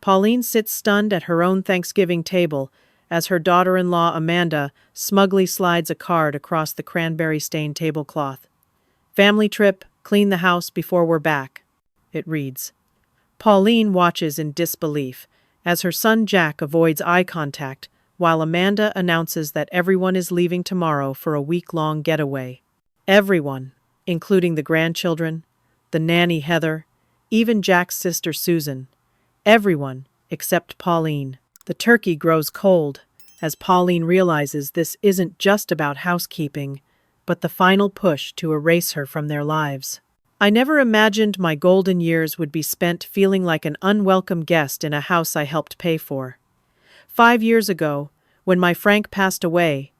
Pauline sits stunned at her own Thanksgiving table as her daughter-in-law Amanda smugly slides a card across the cranberry-stained tablecloth. "Family trip, clean the house before we're back," it reads. Pauline watches in disbelief as her son Jack avoids eye contact while Amanda announces that everyone is leaving tomorrow for a week-long getaway. Everyone, including the grandchildren, the nanny Heather, even Jack's sister Susan. Everyone except Pauline. The turkey grows cold as Pauline realizes this isn't just about housekeeping, but the final push to erase her from their lives. I never imagined my golden years would be spent feeling like an unwelcome guest in a house I helped pay for. 5 years ago, when my Frank passed away,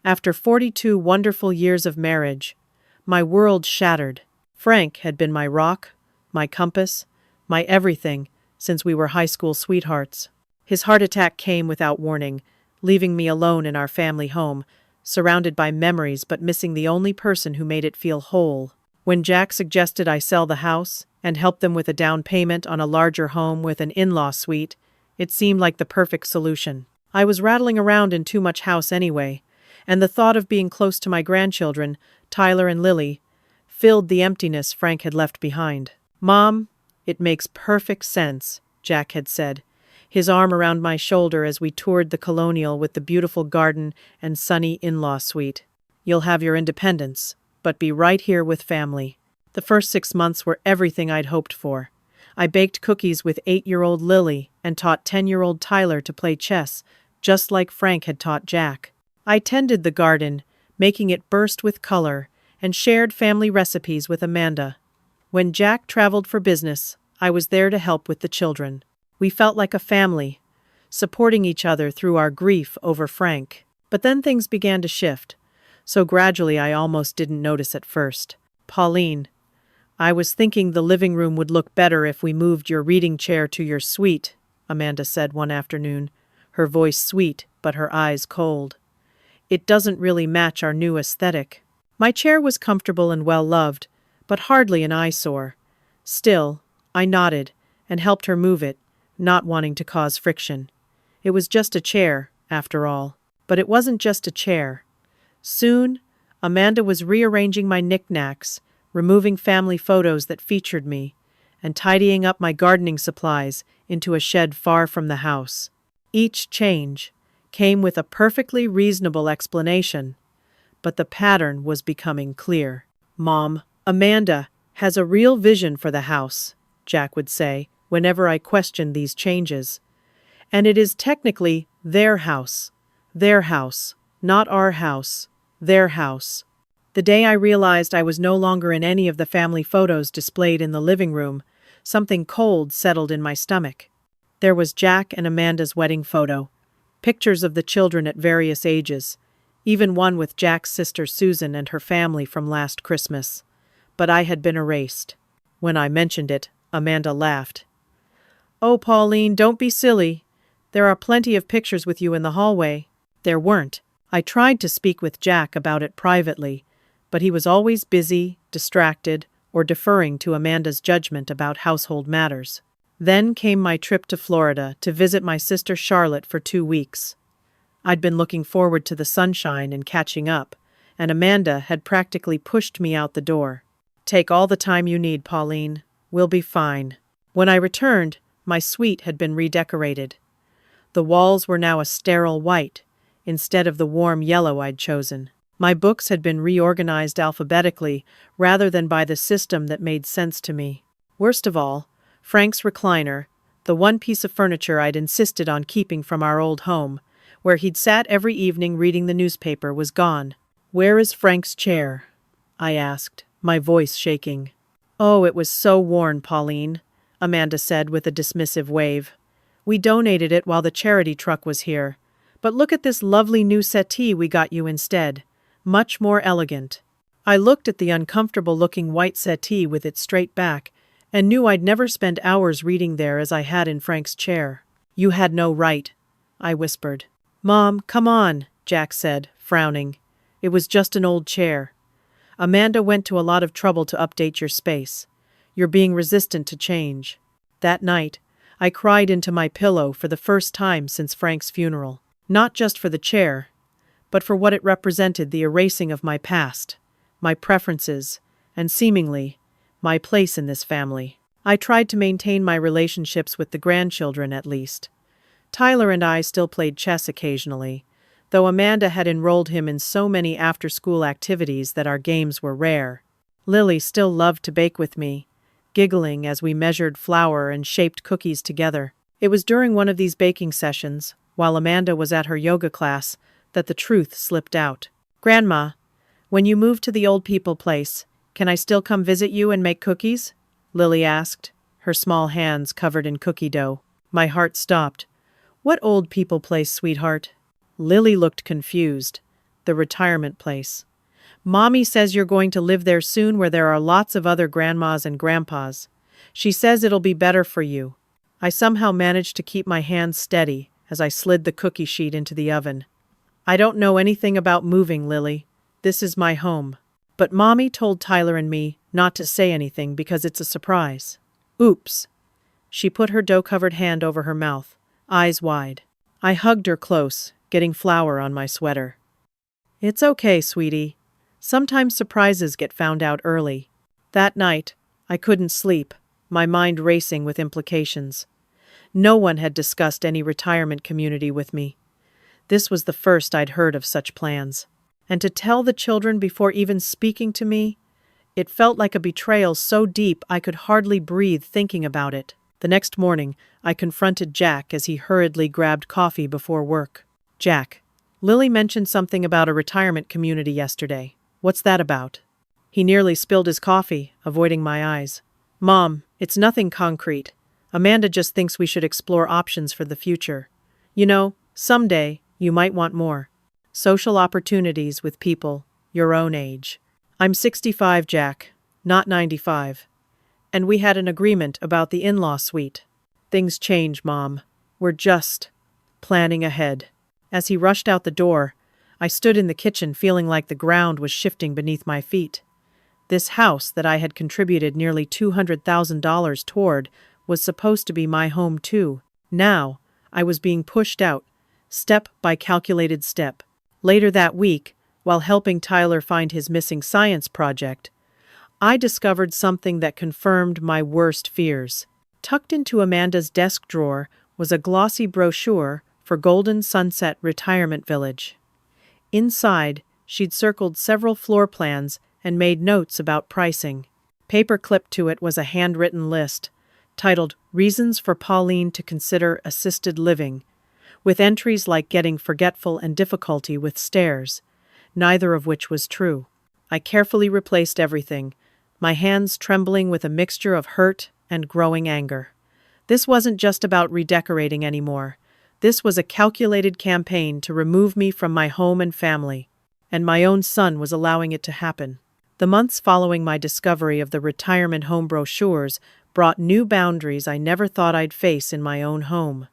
after 42 wonderful years of marriage, my world shattered. Frank had been my rock, my compass, my everything since we were high school sweethearts. His heart attack came without warning, leaving me alone in our family home, surrounded by memories but missing the only person who made it feel whole. When Jack suggested I sell the house and help them with a down payment on a larger home with an in-law suite, it seemed like the perfect solution. I was rattling around in too much house anyway, and the thought of being close to my grandchildren, Tyler and Lily, filled the emptiness Frank had left behind. "Mom, it makes perfect sense," Jack had said, his arm around my shoulder as we toured the colonial with the beautiful garden and sunny in-law suite. "You'll have your independence, but be right here with family." The first 6 months were everything I'd hoped for. I baked cookies with 8-year-old Lily and taught 10-year-old Tyler to play chess, just like Frank had taught Jack. I tended the garden, making it burst with color, and shared family recipes with Amanda. When Jack traveled for business, I was there to help with the children. We felt like a family, supporting each other through our grief over Frank. But then things began to shift, so gradually I almost didn't notice at first. "Pauline, I was thinking the living room would look better if we moved your reading chair to your suite," Amanda said one afternoon, her voice sweet but her eyes cold. "It doesn't really match our new aesthetic." My chair was comfortable and well-loved, but hardly an eyesore. Still, I nodded and helped her move it, not wanting to cause friction. It was just a chair, after all. But it wasn't just a chair. Soon, Amanda was rearranging my knickknacks, removing family photos that featured me, and tidying up my gardening supplies into a shed far from the house. Each change came with a perfectly reasonable explanation, but the pattern was becoming clear. "Mom, Amanda has a real vision for the house," Jack would say whenever I questioned these changes. "And it is technically their house. Their house, not our house. Their house." The day I realized I was no longer in any of the family photos displayed in the living room, something cold settled in my stomach. There was Jack and Amanda's wedding photo, pictures of the children at various ages, even one with Jack's sister Susan and her family from last Christmas. But I had been erased. When I mentioned it, Amanda laughed. "Oh, Pauline, don't be silly. There are plenty of pictures with you in the hallway." There weren't. I tried to speak with Jack about it privately, but he was always busy, distracted, or deferring to Amanda's judgment about household matters. Then came my trip to Florida to visit my sister Charlotte for 2 weeks. I'd been looking forward to the sunshine and catching up, and Amanda had practically pushed me out the door. "Take all the time you need, Pauline. We'll be fine." When I returned, my suite had been redecorated. The walls were now a sterile white, instead of the warm yellow I'd chosen. My books had been reorganized alphabetically rather than by the system that made sense to me. Worst of all, Frank's recliner, the one piece of furniture I'd insisted on keeping from our old home, where he'd sat every evening reading the newspaper, was gone. "Where is Frank's chair?" I asked, my voice shaking. "Oh, it was so worn, Pauline," Amanda said with a dismissive wave. "We donated it while the charity truck was here. But look at this lovely new settee we got you instead. Much more elegant." I looked at the uncomfortable-looking white settee with its straight back and knew I'd never spend hours reading there as I had in Frank's chair. "You had no right," I whispered. "Mom, come on," Jack said, frowning. "It was just an old chair. Amanda went to a lot of trouble to update your space. You're being resistant to change." That night, I cried into my pillow for the first time since Frank's funeral. Not just for the chair, but for what it represented: the erasing of my past, my preferences, and seemingly, my place in this family. I tried to maintain my relationships with the grandchildren at least. Tyler and I still played chess occasionally, though Amanda had enrolled him in so many after-school activities that our games were rare. Lily still loved to bake with me, giggling as we measured flour and shaped cookies together. It was during one of these baking sessions, while Amanda was at her yoga class, that the truth slipped out. "Grandma, when you move to the old people place, can I still come visit you and make cookies?" Lily asked, her small hands covered in cookie dough. My heart stopped. "What old people place, sweetheart?" Lily looked confused. "The retirement place. Mommy says you're going to live there soon, where there are lots of other grandmas and grandpas. She says it'll be better for you." I somehow managed to keep my hands steady as I slid the cookie sheet into the oven. "I don't know anything about moving, Lily. This is my home. But Mommy told Tyler and me not to say anything because it's a surprise." "Oops." She put her dough-covered hand over her mouth, eyes wide. I hugged her close, getting flour on my sweater. "It's okay, sweetie. Sometimes surprises get found out early." That night, I couldn't sleep, my mind racing with implications. No one had discussed any retirement community with me. This was the first I'd heard of such plans. And to tell the children before even speaking to me, it felt like a betrayal so deep I could hardly breathe thinking about it. The next morning, I confronted Jack as he hurriedly grabbed coffee before work. "Jack, Lily mentioned something about a retirement community yesterday. What's that about?" He nearly spilled his coffee, avoiding my eyes. "Mom, it's nothing concrete. Amanda just thinks we should explore options for the future. You know, someday, you might want more social opportunities with people your own age." "I'm 65, Jack, not 95. And we had an agreement about the in-law suite." "Things change, Mom. We're just planning ahead." As he rushed out the door, I stood in the kitchen feeling like the ground was shifting beneath my feet. This house that I had contributed nearly $200,000 toward was supposed to be my home too. Now, I was being pushed out, step by calculated step. Later that week, while helping Tyler find his missing science project, I discovered something that confirmed my worst fears. Tucked into Amanda's desk drawer was a glossy brochure for Golden Sunset Retirement Village. Inside, she'd circled several floor plans and made notes about pricing. Paper clipped to it was a handwritten list, titled "Reasons for Pauline to Consider Assisted Living," with entries like getting forgetful and difficulty with stairs, neither of which was true. I carefully replaced everything, my hands trembling with a mixture of hurt and growing anger. This wasn't just about redecorating anymore. This was a calculated campaign to remove me from my home and family, and my own son was allowing it to happen. The months following my discovery of the retirement home brochures brought new boundaries I never thought I'd face in my own home.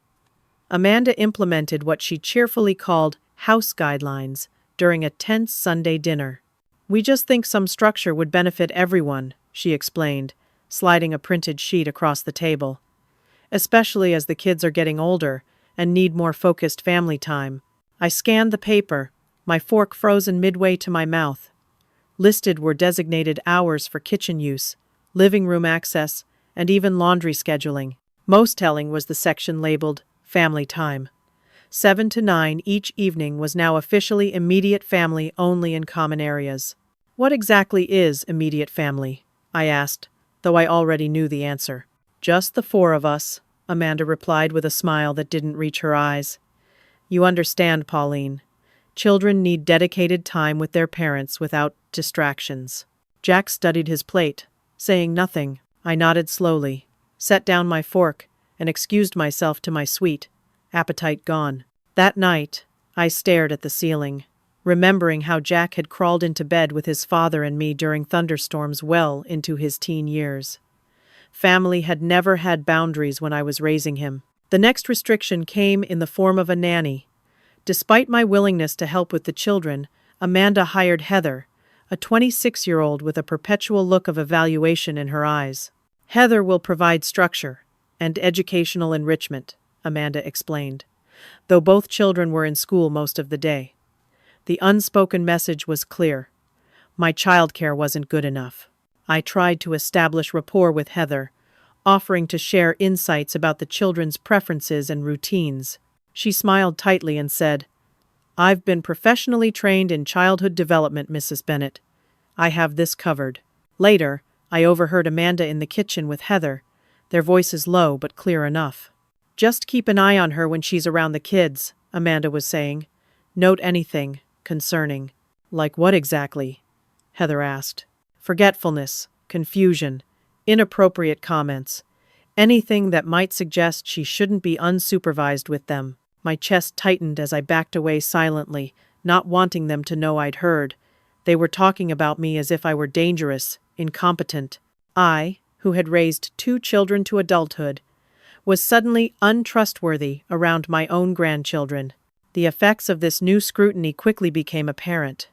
Amanda implemented what she cheerfully called house guidelines during a tense Sunday dinner. "We just think some structure would benefit everyone," she explained, sliding a printed sheet across the table. "Especially as the kids are getting older and need more focused family time." I scanned the paper, my fork frozen midway to my mouth. Listed were designated hours for kitchen use, living room access, and even laundry scheduling. Most telling was the section labeled Family Time. 7 to 9 each evening was now officially immediate family only in common areas. "What exactly is immediate family?" I asked, though I already knew the answer. "Just the four of us," Amanda replied with a smile that didn't reach her eyes. "You understand, Pauline. Children need dedicated time with their parents without distractions." Jack studied his plate, saying nothing. I nodded slowly, set down my fork, and excused myself to my suite, appetite gone. That night, I stared at the ceiling, remembering how Jack had crawled into bed with his father and me during thunderstorms well into his teen years. Family had never had boundaries when I was raising him. The next restriction came in the form of a nanny. Despite my willingness to help with the children, Amanda hired Heather, a 26-year-old with a perpetual look of evaluation in her eyes. "Heather will provide structure, and educational enrichment, Amanda explained, though both children were in school most of the day. The unspoken message was clear. My childcare wasn't good enough. I tried to establish rapport with Heather, offering to share insights about the children's preferences and routines. She smiled tightly and said, "I've been professionally trained in childhood development, Mrs. Bennett. I have this covered." Later, I overheard Amanda in the kitchen with Heather, their voices low but clear enough. "Just keep an eye on her when she's around the kids," Amanda was saying. "Note anything concerning." "Like what exactly?" Heather asked. "Forgetfulness, confusion, inappropriate comments, anything that might suggest she shouldn't be unsupervised with them." My chest tightened as I backed away silently, not wanting them to know I'd heard. They were talking about me as if I were dangerous, incompetent. I, who had raised 2 children to adulthood, was suddenly untrustworthy around my own grandchildren. The effects of this new scrutiny quickly became apparent.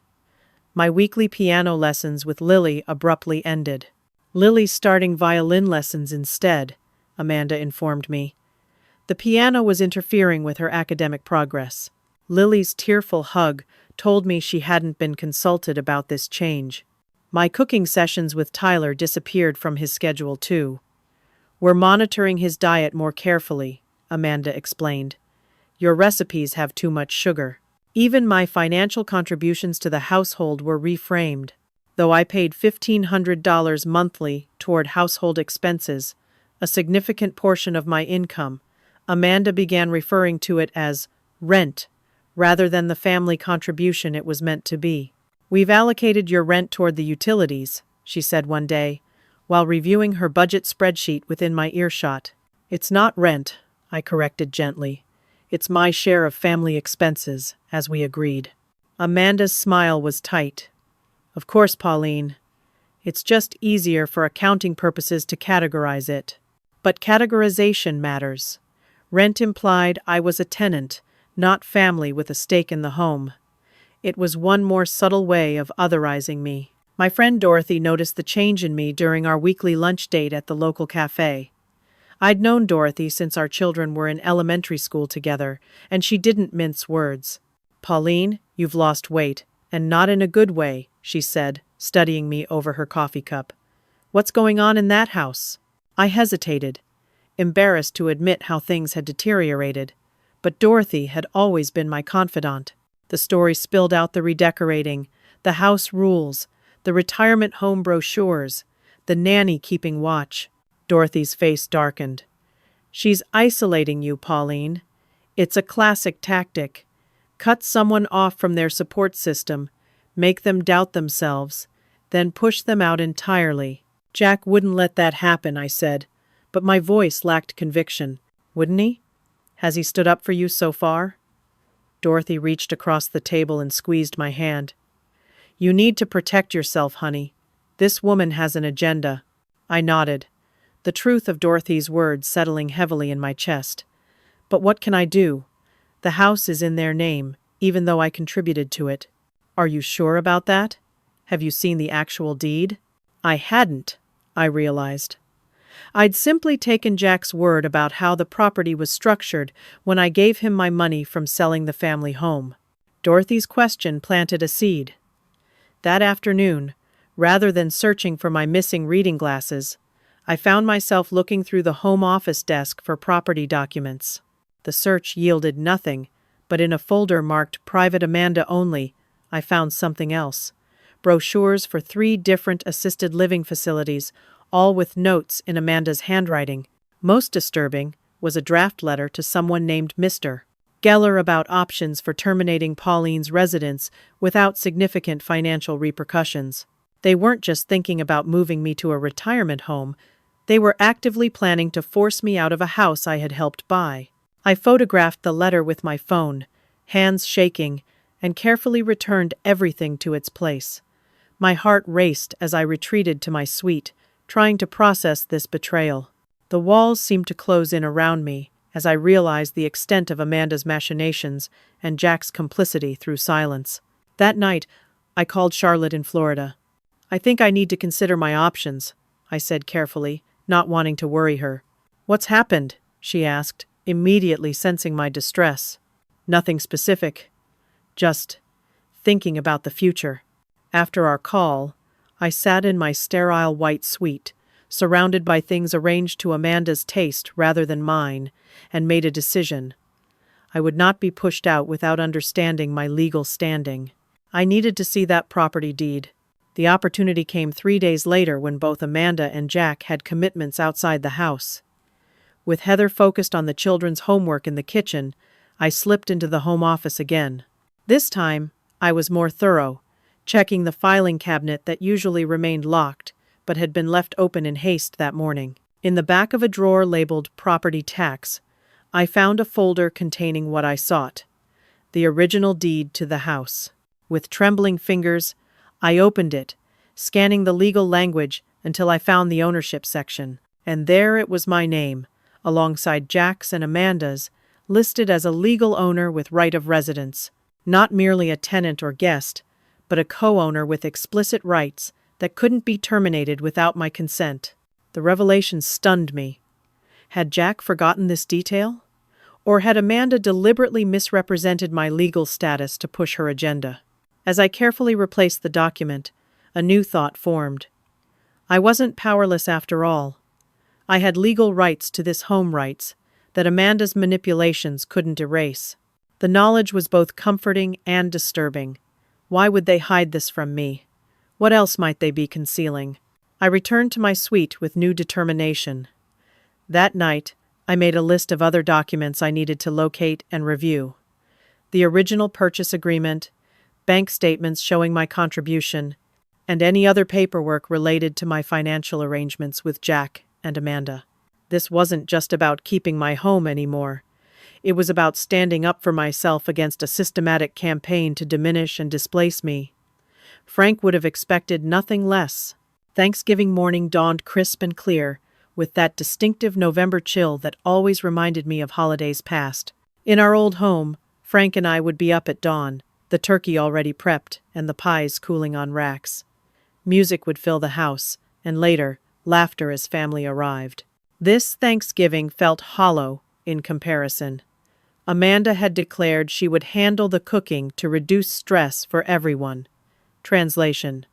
My weekly piano lessons with Lily abruptly ended. "Lily's starting violin lessons instead," Amanda informed me. The piano was interfering with her academic progress. Lily's tearful hug told me she hadn't been consulted about this change. My cooking sessions with Tyler disappeared from his schedule too. "We're monitoring his diet more carefully," Amanda explained. "Your recipes have too much sugar." Even my financial contributions to the household were reframed. Though I paid $1,500 monthly toward household expenses, a significant portion of my income, Amanda began referring to it as rent, rather than the family contribution it was meant to be. "We've allocated your rent toward the utilities," she said one day, while reviewing her budget spreadsheet within my earshot. "It's not rent," I corrected gently. "It's my share of family expenses, as we agreed." Amanda's smile was tight. "Of course, Pauline. It's just easier for accounting purposes to categorize it. But categorization matters. Rent implied I was a tenant, not family with a stake in the home. It was one more subtle way of otherizing me." My friend Dorothy noticed the change in me during our weekly lunch date at the local cafe. I'd known Dorothy since our children were in elementary school together, and she didn't mince words. "Pauline, you've lost weight, and not in a good way," she said, studying me over her coffee cup. "What's going on in that house?" I hesitated, embarrassed to admit how things had deteriorated, but Dorothy had always been my confidant. The story spilled out: the redecorating, the house rules, the retirement home brochures, the nanny keeping watch. Dorothy's face darkened. "She's isolating you, Pauline. It's a classic tactic. Cut someone off from their support system, make them doubt themselves, then push them out entirely." "Jack wouldn't let that happen," I said, but my voice lacked conviction. "Wouldn't he? Has he stood up for you so far?" Dorothy reached across the table and squeezed my hand. "You need to protect yourself, honey. This woman has an agenda." I nodded, the truth of Dorothy's words settling heavily in my chest. "But what can I do? The house is in their name, even though I contributed to it." "Are you sure about that? Have you seen the actual deed?" I hadn't, I realized. I'd simply taken Jack's word about how the property was structured when I gave him my money from selling the family home. Dorothy's question planted a seed. That afternoon, rather than searching for my missing reading glasses, I found myself looking through the home office desk for property documents. The search yielded nothing, but in a folder marked Private Amanda Only, I found something else. Brochures for 3 different assisted living facilities, all with notes in Amanda's handwriting. Most disturbing was a draft letter to someone named Mr. Geller about options for terminating Pauline's residence without significant financial repercussions. They weren't just thinking about moving me to a retirement home, they were actively planning to force me out of a house I had helped buy. I photographed the letter with my phone, hands shaking, and carefully returned everything to its place. My heart raced as I retreated to my suite, trying to process this betrayal. The walls seemed to close in around me as I realized the extent of Amanda's machinations and Jack's complicity through silence. That night, I called Charlotte in Florida. "I think I need to consider my options," I said carefully, not wanting to worry her. "What's happened?" she asked, immediately sensing my distress. "Nothing specific. Just thinking about the future." After our call, I sat in my sterile white suite, surrounded by things arranged to Amanda's taste rather than mine, and made a decision. I would not be pushed out without understanding my legal standing. I needed to see that property deed. The opportunity came 3 days later when both Amanda and Jack had commitments outside the house. With Heather focused on the children's homework in the kitchen, I slipped into the home office again. This time, I was more thorough, checking the filing cabinet that usually remained locked but had been left open in haste that morning. In the back of a drawer labeled Property Tax, I found a folder containing what I sought: the original deed to the house. With trembling fingers, I opened it, scanning the legal language until I found the ownership section. And there it was, my name, alongside Jack's and Amanda's, listed as a legal owner with right of residence. Not merely a tenant or guest, but a co-owner with explicit rights that couldn't be terminated without my consent. The revelation stunned me. Had Jack forgotten this detail? Or had Amanda deliberately misrepresented my legal status to push her agenda? As I carefully replaced the document, a new thought formed. I wasn't powerless after all. I had legal rights to this home, rights that Amanda's manipulations couldn't erase. The knowledge was both comforting and disturbing. Why would they hide this from me? What else might they be concealing? I returned to my suite with new determination. That night, I made a list of other documents I needed to locate and review. The original purchase agreement, bank statements showing my contribution, and any other paperwork related to my financial arrangements with Jack and Amanda. This wasn't just about keeping my home anymore. It was about standing up for myself against a systematic campaign to diminish and displace me. Frank would have expected nothing less. Thanksgiving morning dawned crisp and clear, with that distinctive November chill that always reminded me of holidays past. In our old home, Frank and I would be up at dawn, the turkey already prepped and the pies cooling on racks. Music would fill the house, and later, laughter as family arrived. This Thanksgiving felt hollow in comparison. Amanda had declared she would handle the cooking to reduce stress for everyone. Translation: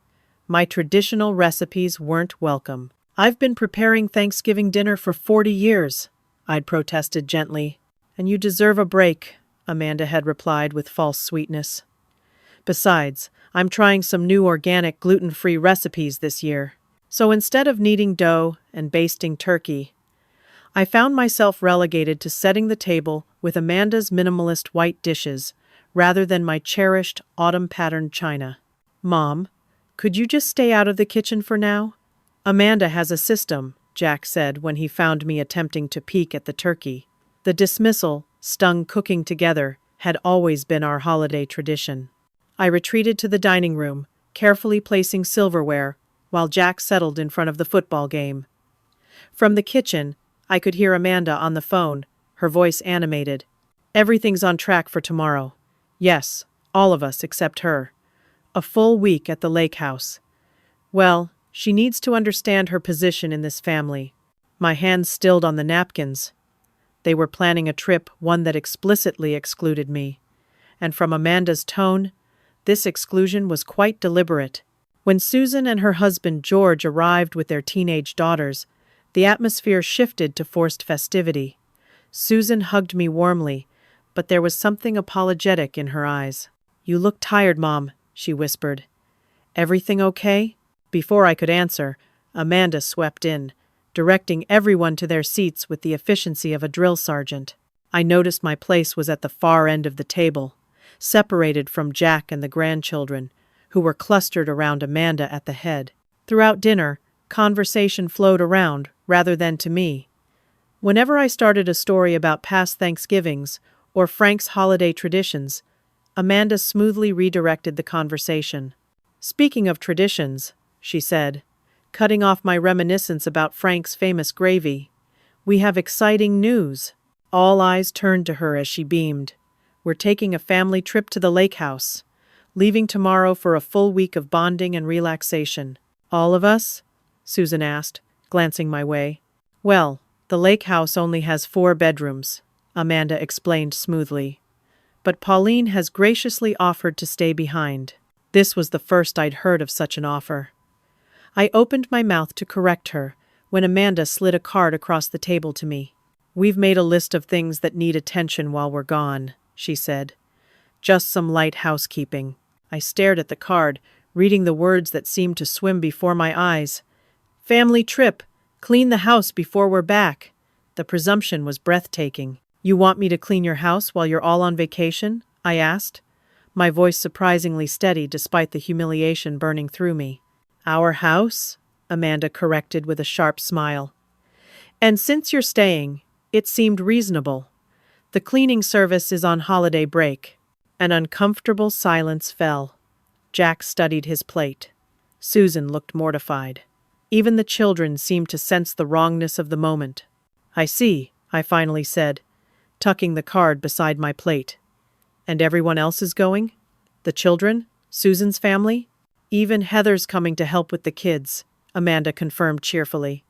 my traditional recipes weren't welcome. "I've been preparing Thanksgiving dinner for 40 years, I'd protested gently. "And you deserve a break," Amanda had replied with false sweetness. "Besides, I'm trying some new organic gluten-free recipes this year." So instead of kneading dough and basting turkey, I found myself relegated to setting the table with Amanda's minimalist white dishes rather than my cherished autumn-patterned china. "Mom, could you just stay out of the kitchen for now?" "Amanda has a system," Jack said when he found me attempting to peek at the turkey. The dismissal stung cooking together had always been our holiday tradition. I retreated to the dining room, carefully placing silverware, while Jack settled in front of the football game. From the kitchen, I could hear Amanda on the phone, her voice animated. "Everything's on track for tomorrow. Yes, all of us except her. A full week at the lake house. Well, she needs to understand her position in this family." My hands stilled on the napkins. They were planning a trip, one that explicitly excluded me. And from Amanda's tone, this exclusion was quite deliberate. When Susan and her husband George arrived with their teenage daughters, the atmosphere shifted to forced festivity. Susan hugged me warmly, but there was something apologetic in her eyes. "You look tired, Mom," she whispered. "Everything okay?" Before I could answer, Amanda swept in, directing everyone to their seats with the efficiency of a drill sergeant. I noticed my place was at the far end of the table, separated from Jack and the grandchildren, who were clustered around Amanda at the head. Throughout dinner, conversation flowed around rather than to me. Whenever I started a story about past Thanksgivings or Frank's holiday traditions, Amanda smoothly redirected the conversation. "Speaking of traditions," she said, cutting off my reminiscence about Frank's famous gravy, "we have exciting news." All eyes turned to her as she beamed. "We're taking a family trip to the lake house, leaving tomorrow for a full week of bonding and relaxation." "All of us?" Susan asked, glancing my way. "Well, The lake house only has 4 bedrooms, Amanda explained smoothly. But Pauline has graciously offered to stay behind. This was the first I'd heard of such an offer. I opened my mouth to correct her when Amanda slid a card across the table to me. "We've made a list of things that need attention while we're gone," she said. "Just some light housekeeping." I stared at the card, reading the words that seemed to swim before my eyes. "Family trip. Clean the house before we're back." The presumption was breathtaking. "You want me to clean your house while you're all on vacation?" I asked, my voice surprisingly steady despite the humiliation burning through me. "Our house?" Amanda corrected with a sharp smile. "And since you're staying, it seemed reasonable. The cleaning service is on holiday break." An uncomfortable silence fell. Jack studied his plate. Susan looked mortified. Even the children seemed to sense the wrongness of the moment. "I see," I finally said, tucking the card beside my plate. "And everyone else is going? The children? Susan's family?" "Even Heather's coming to help with the kids," Amanda confirmed cheerfully.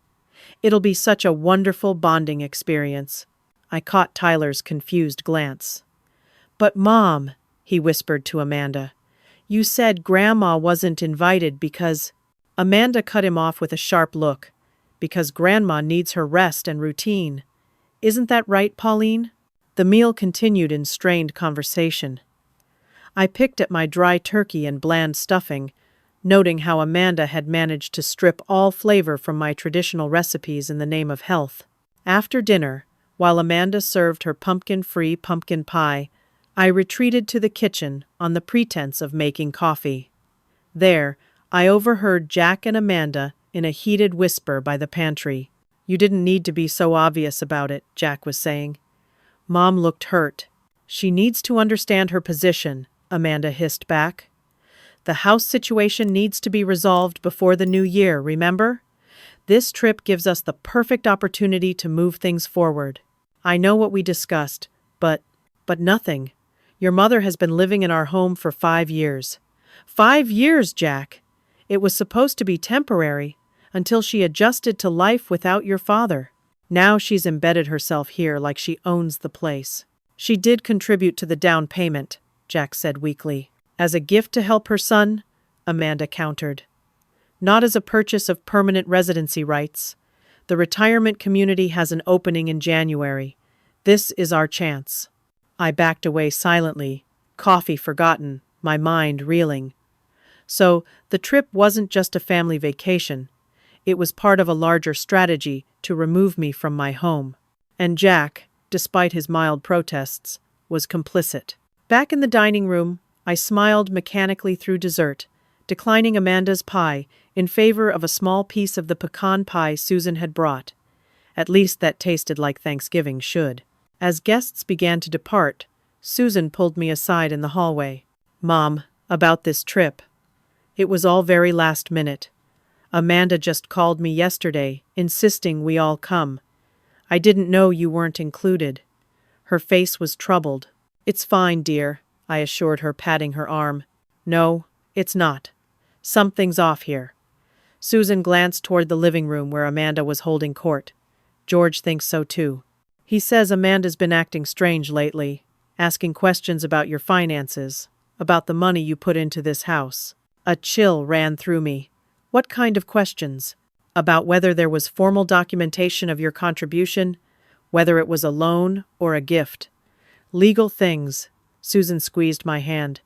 "It'll be such a wonderful bonding experience." I caught Tyler's confused glance. "But Mom," he whispered to Amanda, "you said Grandma wasn't invited because—" Amanda cut him off with a sharp look. "Because Grandma needs her rest and routine. Isn't that right, Pauline?" The meal continued in strained conversation. I picked at my dry turkey and bland stuffing, noting how Amanda had managed to strip all flavor from my traditional recipes in the name of health. After dinner, while Amanda served her pumpkin-free pumpkin pie, I retreated to the kitchen on the pretense of making coffee. There, I overheard Jack and Amanda in a heated whisper by the pantry. "You didn't need to be so obvious about it," Jack was saying. Mom looked hurt. "She needs to understand her position," Amanda hissed back. "The house situation needs to be resolved before the new year, remember? This trip gives us the perfect opportunity to move things forward. I know what we discussed, but nothing. Your mother has been living in our home for 5 years. 5 years, Jack! It was supposed to be temporary, until she adjusted to life without your father. Now she's embedded herself here like she owns the place." "She did contribute to the down payment," Jack said weakly. "As a gift to help her son," Amanda countered. "Not as a purchase of permanent residency rights. The retirement community has an opening in January. This is our chance." I backed away silently, coffee forgotten, my mind reeling. So, the trip wasn't just a family vacation. It was part of a larger strategy to remove me from my home. And Jack, despite his mild protests, was complicit. Back in the dining room, I smiled mechanically through dessert, declining Amanda's pie in favor of a small piece of the pecan pie Susan had brought. At least that tasted like Thanksgiving should. As guests began to depart, Susan pulled me aside in the hallway. "Mom, about this trip. It was all very last minute. Amanda just called me yesterday, insisting we all come. I didn't know you weren't included." Her face was troubled. "It's fine, dear," I assured her, patting her arm. "No, it's not. Something's off here." Susan glanced toward the living room where Amanda was holding court. "George thinks so too. He says Amanda's been acting strange lately, asking questions about your finances, about the money you put into this house." A chill ran through me. "What kind of questions? About whether there was formal documentation of your contribution, whether it was a loan or a gift. Legal things." Susan squeezed my hand.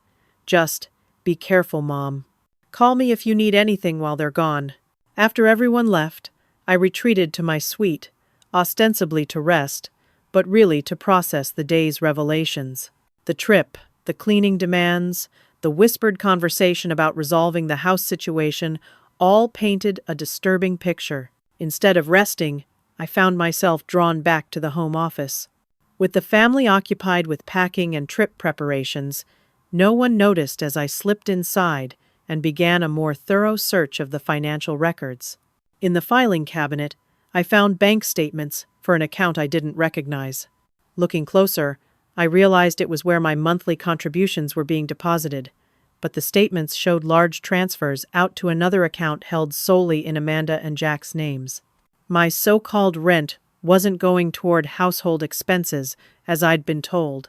"Just be careful, Mom. Call me if you need anything while they're gone." After everyone left, I retreated to my suite, ostensibly to rest, but really to process the day's revelations. The trip, the cleaning demands, the whispered conversation about resolving the house situation all painted a disturbing picture. Instead of resting, I found myself drawn back to the home office. With the family occupied with packing and trip preparations, no one noticed as I slipped inside and began a more thorough search of the financial records. In the filing cabinet, I found bank statements for an account I didn't recognize. Looking closer, I realized it was where my monthly contributions were being deposited, but the statements showed large transfers out to another account held solely in Amanda and Jack's names. My so-called rent wasn't going toward household expenses, as I'd been told.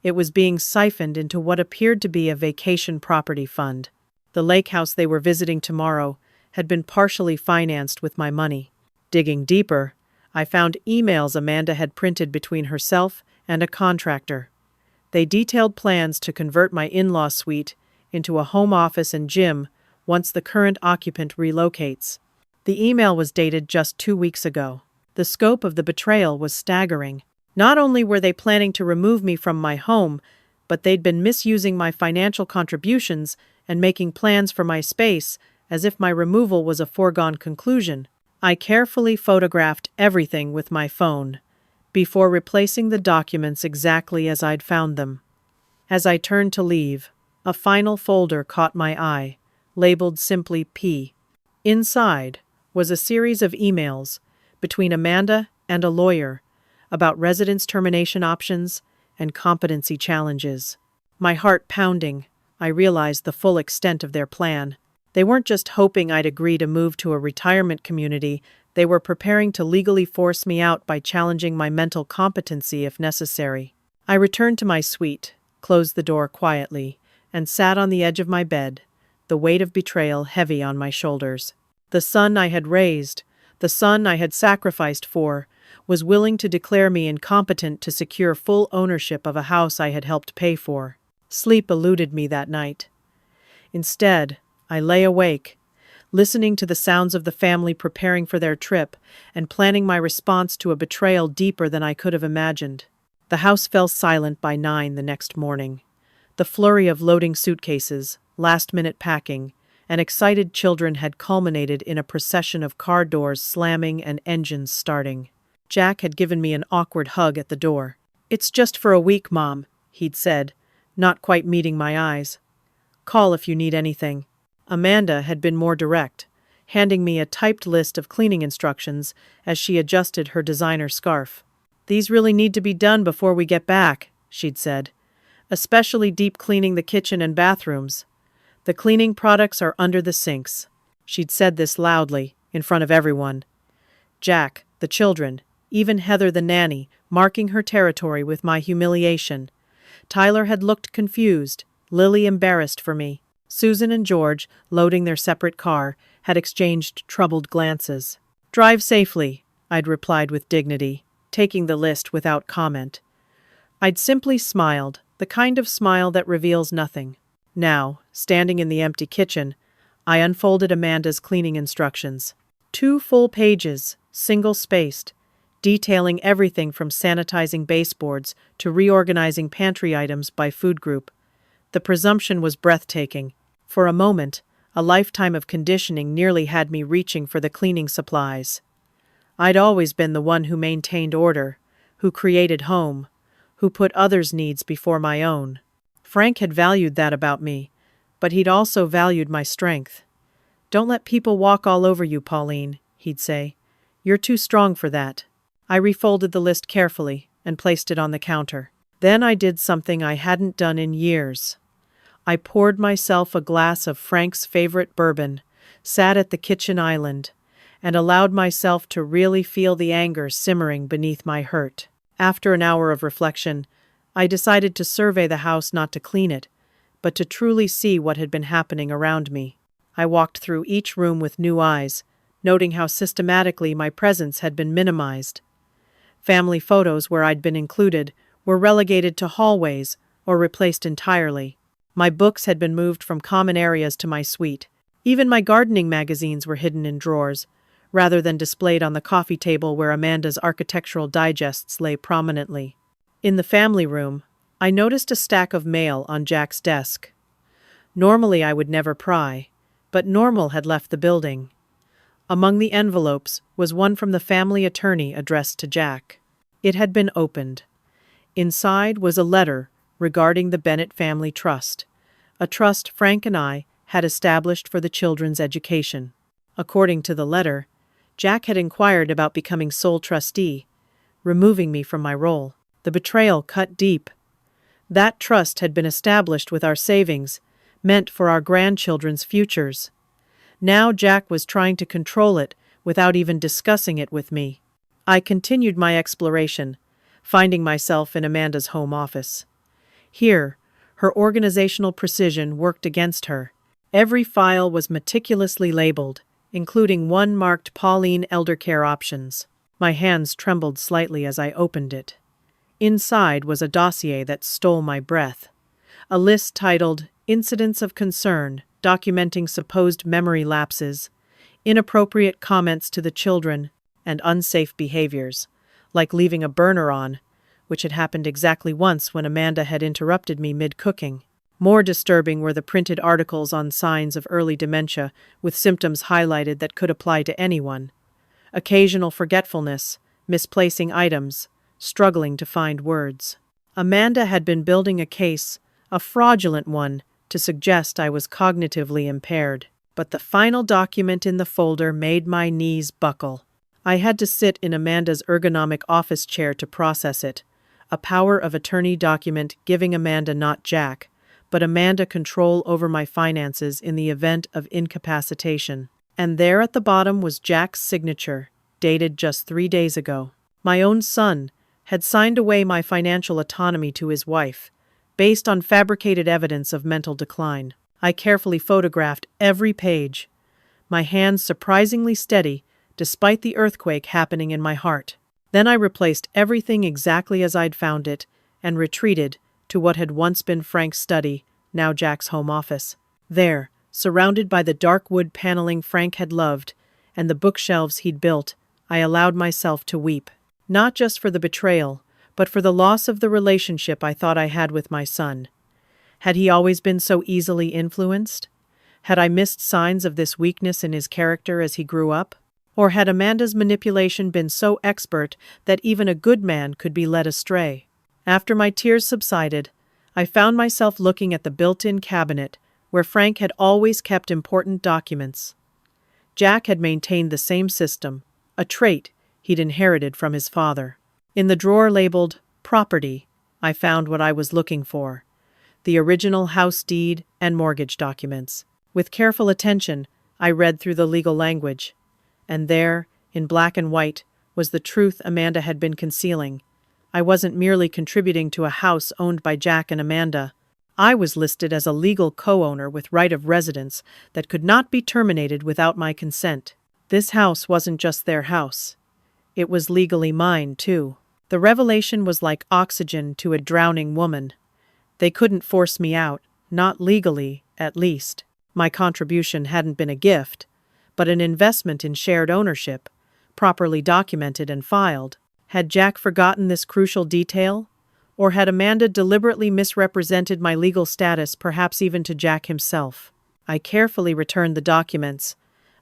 It was being siphoned into what appeared to be a vacation property fund. The lake house they were visiting tomorrow had been partially financed with my money. Digging deeper, I found emails Amanda had printed between herself and a contractor. They detailed plans to convert my in-law suite into a home office and gym once the current occupant relocates. The email was dated just 2 weeks ago. The scope of the betrayal was staggering. Not only were they planning to remove me from my home, but they'd been misusing my financial contributions and making plans for my space as if my removal was a foregone conclusion. I carefully photographed everything with my phone before replacing the documents exactly as I'd found them. As I turned to leave, a final folder caught my eye, labeled simply P. Inside was a series of emails between Amanda and a lawyer about residence termination options and competency challenges. My heart pounding, I realized the full extent of their plan. They weren't just hoping I'd agree to move to a retirement community, they were preparing to legally force me out by challenging my mental competency if necessary. I returned to my suite, closed the door quietly, and sat on the edge of my bed, the weight of betrayal heavy on my shoulders. The son I had raised, the son I had sacrificed for, was willing to declare me incompetent to secure full ownership of a house I had helped pay for. Sleep eluded me that night. Instead, I lay awake, listening to the sounds of the family preparing for their trip and planning my response to a betrayal deeper than I could have imagined. The house fell silent by 9 the next morning. The flurry of loading suitcases, last-minute packing, and excited children had culminated in a procession of car doors slamming and engines starting. Jack had given me an awkward hug at the door. "It's just for a week, Mom," he'd said, not quite meeting my eyes. "Call if you need anything." Amanda had been more direct, handing me a typed list of cleaning instructions as she adjusted her designer scarf. "These really need to be done before we get back," she'd said, "especially deep cleaning the kitchen and bathrooms. The cleaning products are under the sinks." She'd said this loudly, in front of everyone. Jack, the children, even Heather the nanny, marking her territory with my humiliation. Tyler had looked confused, Lily embarrassed for me. Susan and George, loading their separate car, had exchanged troubled glances. "Drive safely," I'd replied with dignity, taking the list without comment. I'd simply smiled, the kind of smile that reveals nothing. Now, standing in the empty kitchen, I unfolded Amanda's cleaning instructions. 2 full pages, single-spaced, detailing everything from sanitizing baseboards to reorganizing pantry items by food group. The presumption was breathtaking. For a moment, a lifetime of conditioning nearly had me reaching for the cleaning supplies. I'd always been the one who maintained order, who created home, who put others' needs before my own. Frank had valued that about me, but he'd also valued my strength. "Don't let people walk all over you, Pauline," he'd say. "You're too strong for that." I refolded the list carefully and placed it on the counter. Then I did something I hadn't done in years. I poured myself a glass of Frank's favorite bourbon, sat at the kitchen island, and allowed myself to really feel the anger simmering beneath my hurt. After an hour of reflection, I decided to survey the house not to clean it, but to truly see what had been happening around me. I walked through each room with new eyes, noting how systematically my presence had been minimized. Family photos where I'd been included were relegated to hallways or replaced entirely. My books had been moved from common areas to my suite. Even my gardening magazines were hidden in drawers, rather than displayed on the coffee table where Amanda's architectural digests lay prominently. In the family room, I noticed a stack of mail on Jack's desk. Normally I would never pry, but Normal had left the building. Among the envelopes was one from the family attorney addressed to Jack. It had been opened. Inside was a letter regarding the Bennett Family Trust, a trust Frank and I had established for the children's education. According to the letter, Jack had inquired about becoming sole trustee, removing me from my role. The betrayal cut deep. That trust had been established with our savings, meant for our grandchildren's futures. Now Jack was trying to control it without even discussing it with me. I continued my exploration, finding myself in Amanda's home office. Here, her organizational precision worked against her. Every file was meticulously labeled, including one marked Pauline Eldercare Options. My hands trembled slightly as I opened it. Inside was a dossier that stole my breath. A list titled Incidents of Concern, documenting supposed memory lapses, inappropriate comments to the children, and unsafe behaviors, like leaving a burner on, which had happened exactly once when Amanda had interrupted me mid-cooking. More disturbing were the printed articles on signs of early dementia, with symptoms highlighted that could apply to anyone. Occasional forgetfulness, misplacing items, struggling to find words. Amanda had been building a case, a fraudulent one, to suggest I was cognitively impaired. But the final document in the folder made my knees buckle. I had to sit in Amanda's ergonomic office chair to process it, a power of attorney document giving Amanda not Jack, but Amanda control over my finances in the event of incapacitation. And there at the bottom was Jack's signature, dated just 3 days ago. My own son had signed away my financial autonomy to his wife, based on fabricated evidence of mental decline. I carefully photographed every page, my hands surprisingly steady despite the earthquake happening in my heart. Then I replaced everything exactly as I'd found it and retreated to what had once been Frank's study, now Jack's home office. There, surrounded by the dark wood paneling Frank had loved and the bookshelves he'd built, I allowed myself to weep. Not just for the betrayal, but for the loss of the relationship I thought I had with my son. Had he always been so easily influenced? Had I missed signs of this weakness in his character as he grew up? Or had Amanda's manipulation been so expert that even a good man could be led astray? After my tears subsided, I found myself looking at the built-in cabinet where Frank had always kept important documents. Jack had maintained the same system, a trait he'd inherited from his father. In the drawer labeled Property, I found what I was looking for: the original house deed and mortgage documents. With careful attention, I read through the legal language. And there, in black and white, was the truth Amanda had been concealing. I wasn't merely contributing to a house owned by Jack and Amanda. I was listed as a legal co-owner with right of residence that could not be terminated without my consent. This house wasn't just their house. It was legally mine, too. The revelation was like oxygen to a drowning woman. They couldn't force me out, not legally, at least. My contribution hadn't been a gift, but an investment in shared ownership, properly documented and filed. Had Jack forgotten this crucial detail? Or had Amanda deliberately misrepresented my legal status, perhaps even to Jack himself? I carefully returned the documents,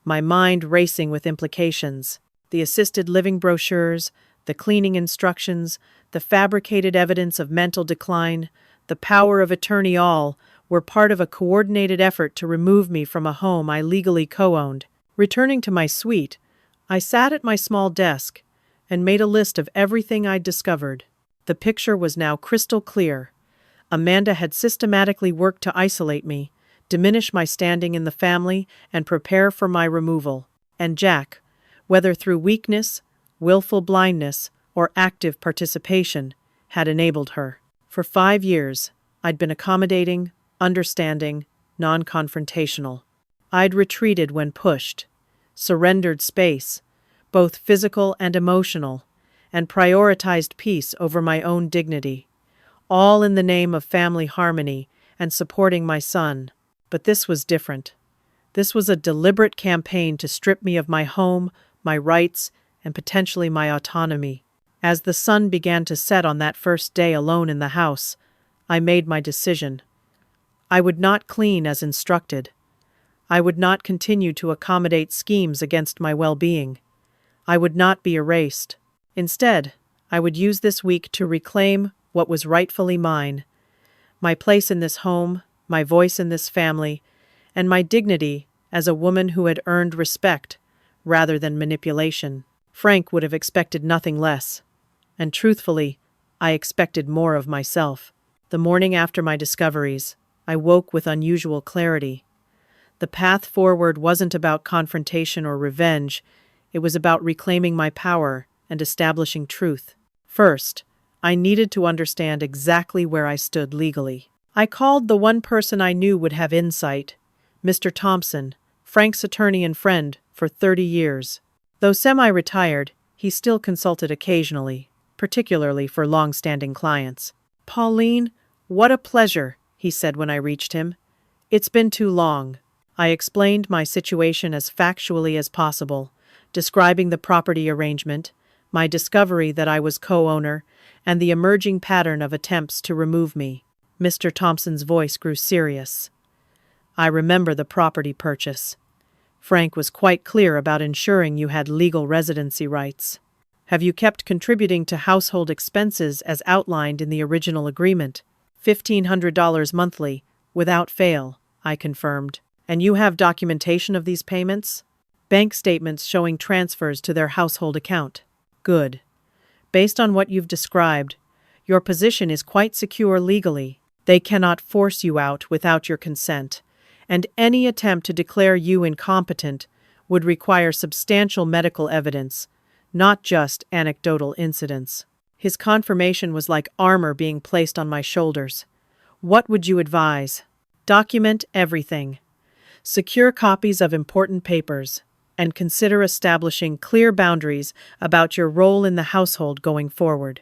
my mind racing with implications. The assisted living brochures, the cleaning instructions, the fabricated evidence of mental decline, the power of attorney, all were part of a coordinated effort to remove me from a home I legally co-owned. Returning to my suite, I sat at my small desk and made a list of everything I'd discovered. The picture was now crystal clear. Amanda had systematically worked to isolate me, diminish my standing in the family, and prepare for my removal. And Jack, whether through weakness, willful blindness, or active participation, had enabled her. For 5 years, I'd been accommodating, understanding, non-confrontational. I'd retreated when pushed, surrendered space, both physical and emotional, and prioritized peace over my own dignity, all in the name of family harmony and supporting my son. But this was different. This was a deliberate campaign to strip me of my home, my rights, and potentially my autonomy. As the sun began to set on that first day alone in the house, I made my decision. I would not clean as instructed. I would not continue to accommodate schemes against my well-being. I would not be erased. Instead, I would use this week to reclaim what was rightfully mine: my place in this home, my voice in this family, and my dignity as a woman who had earned respect rather than manipulation. Frank would have expected nothing less. And truthfully, I expected more of myself. The morning after my discoveries, I woke with unusual clarity. The path forward wasn't about confrontation or revenge. It was about reclaiming my power and establishing truth. First, I needed to understand exactly where I stood legally. I called the one person I knew would have insight, Mr. Thompson, Frank's attorney and friend for 30 years. Though semi-retired, he still consulted occasionally, particularly for long-standing clients. "Pauline, what a pleasure," he said when I reached him. "It's been too long." I explained my situation as factually as possible, describing the property arrangement, my discovery that I was co-owner, and the emerging pattern of attempts to remove me. Mr. Thompson's voice grew serious. "I remember the property purchase. Frank was quite clear about ensuring you had legal residency rights. Have you kept contributing to household expenses as outlined in the original agreement? $1,500 monthly, without fail," I confirmed. "And you have documentation of these payments?" "Bank statements showing transfers to their household account." "Good. Based on what you've described, your position is quite secure legally. They cannot force you out without your consent, and any attempt to declare you incompetent would require substantial medical evidence, not just anecdotal incidents." His confirmation was like armor being placed on my shoulders. "What would you advise?" "Document everything. Secure copies of important papers, and consider establishing clear boundaries about your role in the household going forward."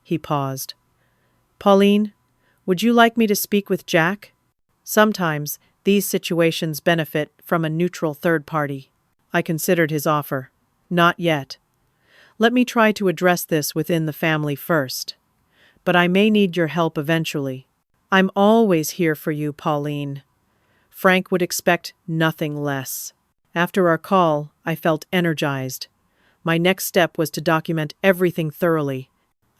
He paused. "Pauline, would you like me to speak with Jack? Sometimes these situations benefit from a neutral third party." I considered his offer. "Not yet. Let me try to address this within the family first. But I may need your help eventually." "I'm always here for you, Pauline." Frank would expect nothing less. After our call, I felt energized. My next step was to document everything thoroughly.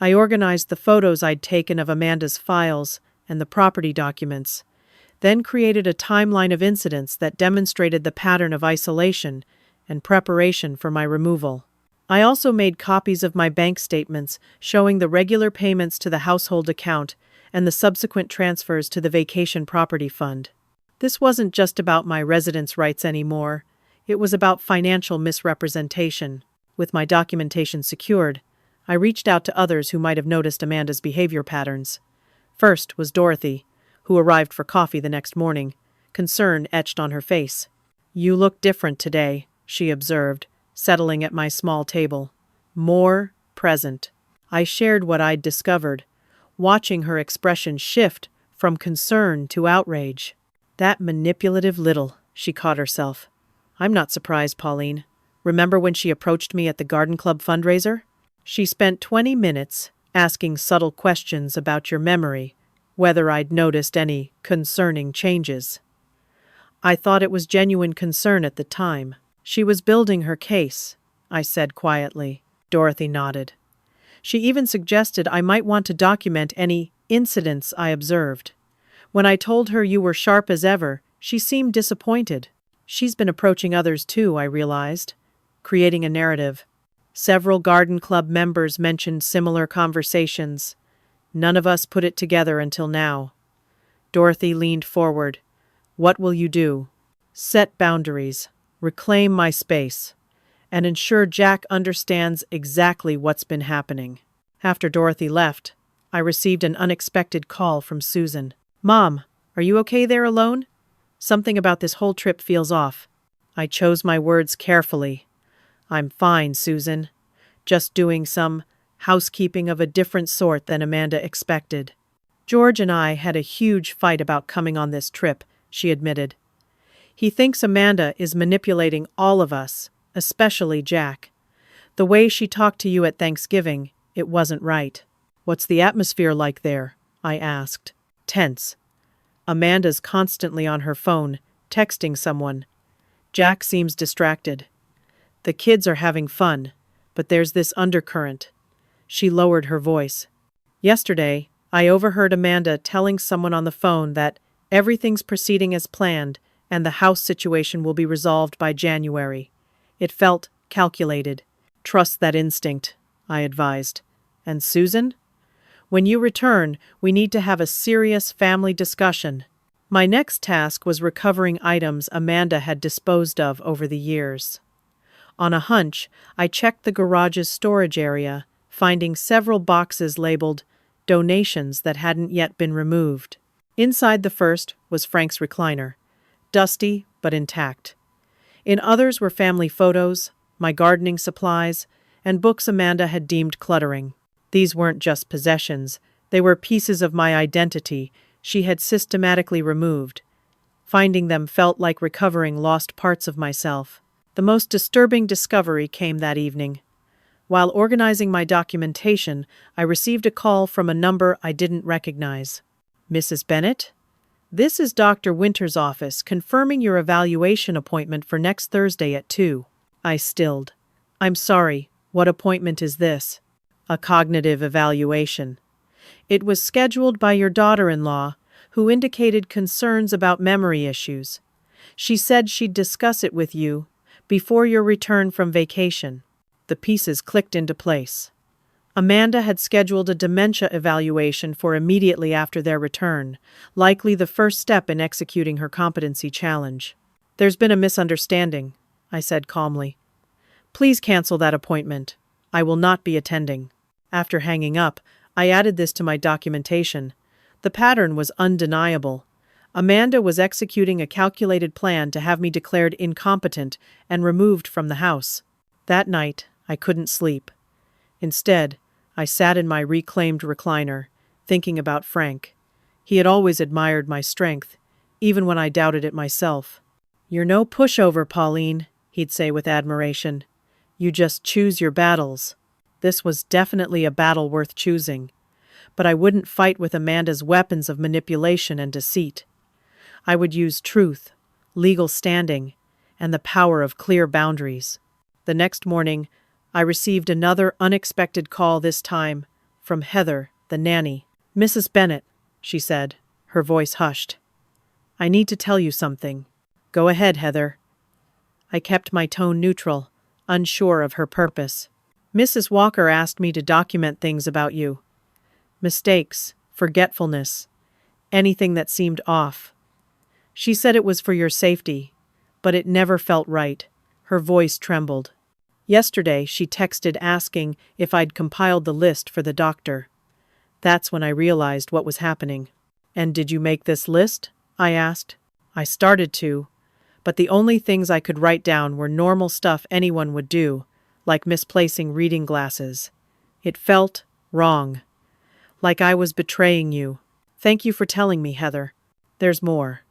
I organized the photos I'd taken of Amanda's files and the property documents, then created a timeline of incidents that demonstrated the pattern of isolation and preparation for my removal. I also made copies of my bank statements showing the regular payments to the household account and the subsequent transfers to the vacation property fund. This wasn't just about my residence rights anymore. It was about financial misrepresentation. With my documentation secured, I reached out to others who might have noticed Amanda's behavior patterns. First was Dorothy, who arrived for coffee the next morning, concern etched on her face. "You look different today," she observed, settling at my small table. "More present." I shared what I'd discovered, watching her expression shift from concern to outrage. "That manipulative little," she caught herself. "I'm not surprised, Pauline. Remember when she approached me at the garden club fundraiser? She spent 20 minutes asking subtle questions about your memory, whether I'd noticed any concerning changes. I thought it was genuine concern at the time. She was building her case," I said quietly. Dorothy nodded. "She even suggested I might want to document any incidents I observed. When I told her you were sharp as ever, she seemed disappointed. She's been approaching others too, I realized, creating a narrative. Several garden club members mentioned similar conversations. None of us put it together until now." Dorothy leaned forward. "What will you do?" "Set boundaries, reclaim my space, and ensure Jack understands exactly what's been happening." After Dorothy left, I received an unexpected call from Susan. "Mom, are you okay there alone? Something about this whole trip feels off." I chose my words carefully. "I'm fine, Susan. Just doing some housekeeping of a different sort than Amanda expected." "George and I had a huge fight about coming on this trip," she admitted. "He thinks Amanda is manipulating all of us, especially Jack. The way she talked to you at Thanksgiving, it wasn't right." "What's the atmosphere like there?" I asked. "Tense. Amanda's constantly on her phone, texting someone. Jack seems distracted. The kids are having fun, but there's this undercurrent." She lowered her voice. "Yesterday, I overheard Amanda telling someone on the phone that everything's proceeding as planned and the house situation will be resolved by January. It felt calculated." "Trust that instinct," I advised. "And Susan? When you return, we need to have a serious family discussion." My next task was recovering items Amanda had disposed of over the years. On a hunch, I checked the garage's storage area, finding several boxes labeled donations that hadn't yet been removed. Inside the first was Frank's recliner, dusty but intact. In others were family photos, my gardening supplies, and books Amanda had deemed cluttering. These weren't just possessions, they were pieces of my identity she had systematically removed. Finding them felt like recovering lost parts of myself. The most disturbing discovery came that evening. While organizing my documentation, I received a call from a number I didn't recognize. "Mrs. Bennett? This is Dr. Winter's office confirming your evaluation appointment for next Thursday at 2. I stilled. "I'm sorry, what appointment is this?" "A cognitive evaluation. It was scheduled by your daughter-in-law, who indicated concerns about memory issues. She said she'd discuss it with you before your return from vacation." The pieces clicked into place. Amanda had scheduled a dementia evaluation for immediately after their return, likely the first step in executing her competency challenge. "There's been a misunderstanding," I said calmly. "Please cancel that appointment. I will not be attending." After hanging up, I added this to my documentation. The pattern was undeniable. Amanda was executing a calculated plan to have me declared incompetent and removed from the house. That night, I couldn't sleep. Instead, I sat in my reclaimed recliner, thinking about Frank. He had always admired my strength, even when I doubted it myself. "You're no pushover, Pauline," he'd say with admiration. "You just choose your battles." This was definitely a battle worth choosing. But I wouldn't fight with Amanda's weapons of manipulation and deceit. I would use truth, legal standing, and the power of clear boundaries. The next morning, I received another unexpected call, this time from Heather, the nanny. "Mrs. Bennett," she said, her voice hushed. "I need to tell you something." "Go ahead, Heather." I kept my tone neutral, unsure of her purpose. "Mrs. Walker asked me to document things about you. Mistakes, forgetfulness, anything that seemed off. She said it was for your safety, but it never felt right." Her voice trembled. "Yesterday, she texted asking if I'd compiled the list for the doctor. That's when I realized what was happening." "And did you make this list?" I asked. "I started to, but the only things I could write down were normal stuff anyone would do, like misplacing reading glasses. It felt wrong, like I was betraying you." "Thank you for telling me, Heather. There's more.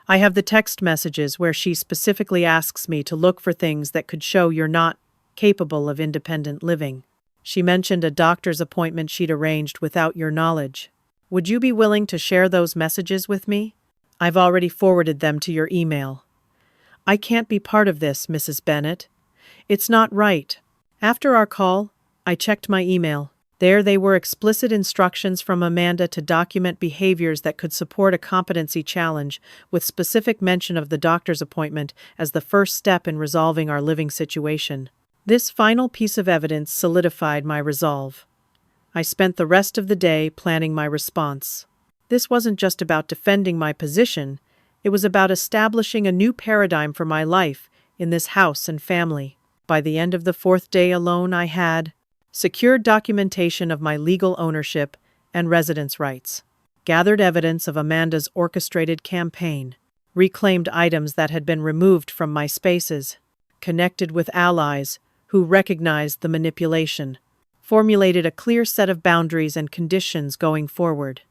I have the text messages where she specifically asks me to look for things that could show you're not capable of independent living. She mentioned a doctor's appointment she'd arranged without your knowledge. Would you be willing to share those messages with me? I've already forwarded them to your email." "I can't be part of this, Mrs. Bennett. It's not right." After our call, I checked my email. There they were, explicit instructions from Amanda to document behaviors that could support a competency challenge, with specific mention of the doctor's appointment as the first step in resolving our living situation. This final piece of evidence solidified my resolve. I spent the rest of the day planning my response. This wasn't just about defending my position, it was about establishing a new paradigm for my life in this house and family. By the end of the 4th day alone, I had secured documentation of my legal ownership and residence rights, gathered evidence of Amanda's orchestrated campaign, reclaimed items that had been removed from my spaces, connected with allies who recognized the manipulation, formulated a clear set of boundaries and conditions going forward.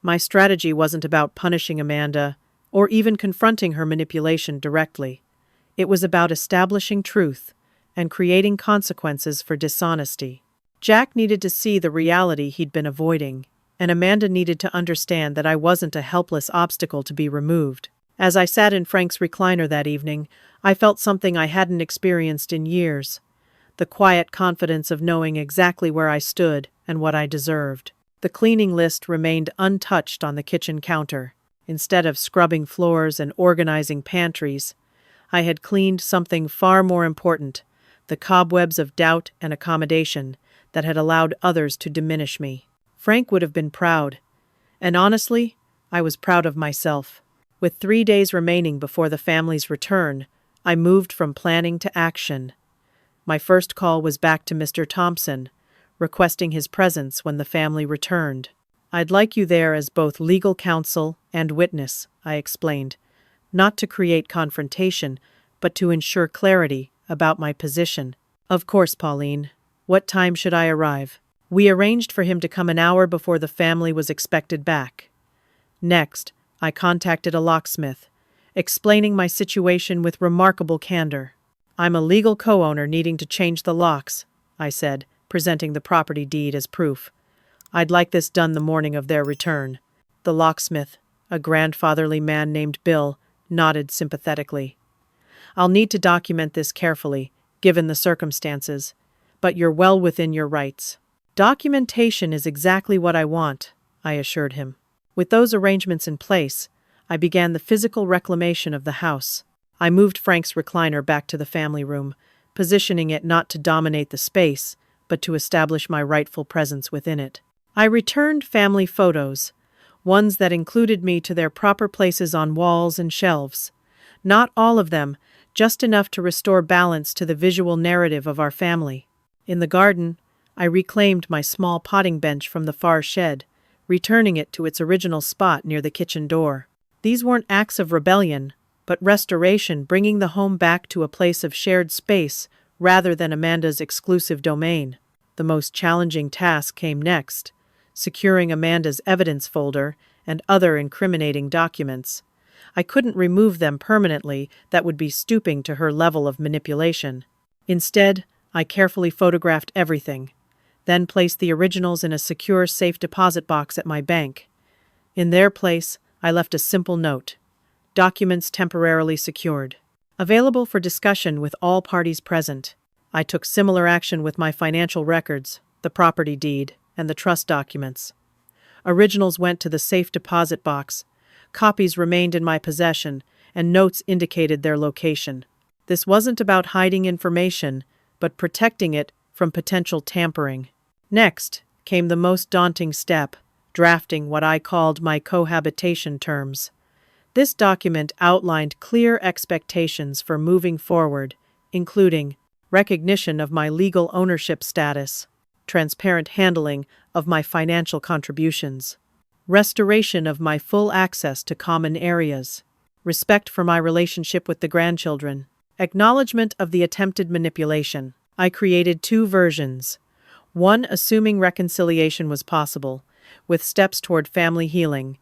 My strategy wasn't about punishing Amanda or even confronting her manipulation directly. It was about establishing truth and creating consequences for dishonesty. Jack needed to see the reality he'd been avoiding, and Amanda needed to understand that I wasn't a helpless obstacle to be removed. As I sat in Frank's recliner that evening, I felt something I hadn't experienced in years: the quiet confidence of knowing exactly where I stood and what I deserved. The cleaning list remained untouched on the kitchen counter. Instead of scrubbing floors and organizing pantries, I had cleaned something far more important: the cobwebs of doubt and accommodation that had allowed others to diminish me. Frank would have been proud, and honestly, I was proud of myself. With 3 days remaining before the family's return, I moved from planning to action. My first call was back to Mr. Thompson, requesting his presence when the family returned. "I'd like you there as both legal counsel and witness," I explained, not to create confrontation, but to ensure clarity about my position. "Of course, Pauline. What time should I arrive?" We arranged for him to come an hour before the family was expected back. Next, I contacted a locksmith, explaining my situation with remarkable candor. "I'm a legal co-owner needing to change the locks," I said, presenting the property deed as proof. "I'd like this done the morning of their return." The locksmith, a grandfatherly man named Bill, nodded sympathetically. "I'll need to document this carefully, given the circumstances, but you're well within your rights." "Documentation is exactly what I want," I assured him. With those arrangements in place, I began the physical reclamation of the house. I moved Frank's recliner back to the family room, positioning it not to dominate the space, but to establish my rightful presence within it. I returned family photos, ones that included me, to their proper places on walls and shelves. Not all of them, just enough to restore balance to the visual narrative of our family. In the garden, I reclaimed my small potting bench from the far shed, returning it to its original spot near the kitchen door. These weren't acts of rebellion, but restoration, bringing the home back to a place of shared space rather than Amanda's exclusive domain. The most challenging task came next, securing Amanda's evidence folder and other incriminating documents. I couldn't remove them permanently, that would be stooping to her level of manipulation. Instead, I carefully photographed everything, then placed the originals in a secure safe deposit box at my bank. In their place, I left a simple note: "Documents temporarily secured. Available for discussion with all parties present." I took similar action with my financial records, the property deed, and the trust documents. Originals went to the safe deposit box, copies remained in my possession, and notes indicated their location. This wasn't about hiding information, but protecting it from potential tampering. Next came the most daunting step: drafting what I called my cohabitation terms. This document outlined clear expectations for moving forward, including recognition of my legal ownership status, transparent handling of my financial contributions, restoration of my full access to common areas, respect for my relationship with the grandchildren, acknowledgement of the attempted manipulation. I created two versions, one assuming reconciliation was possible, with steps toward family healing,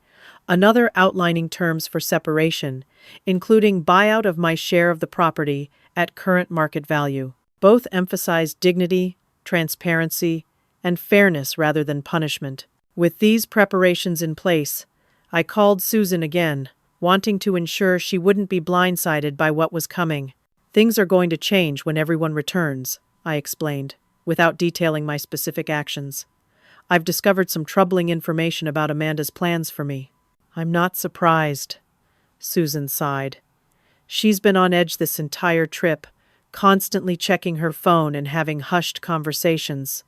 another outlining terms for separation, including buyout of my share of the property at current market value. Both emphasized dignity, transparency, and fairness rather than punishment. With these preparations in place, I called Susan again, wanting to ensure she wouldn't be blindsided by what was coming. "Things are going to change when everyone returns," I explained, without detailing my specific actions. "I've discovered some troubling information about Amanda's plans for me." "I'm not surprised," Susan sighed. "She's been on edge this entire trip, constantly checking her phone and having hushed conversations.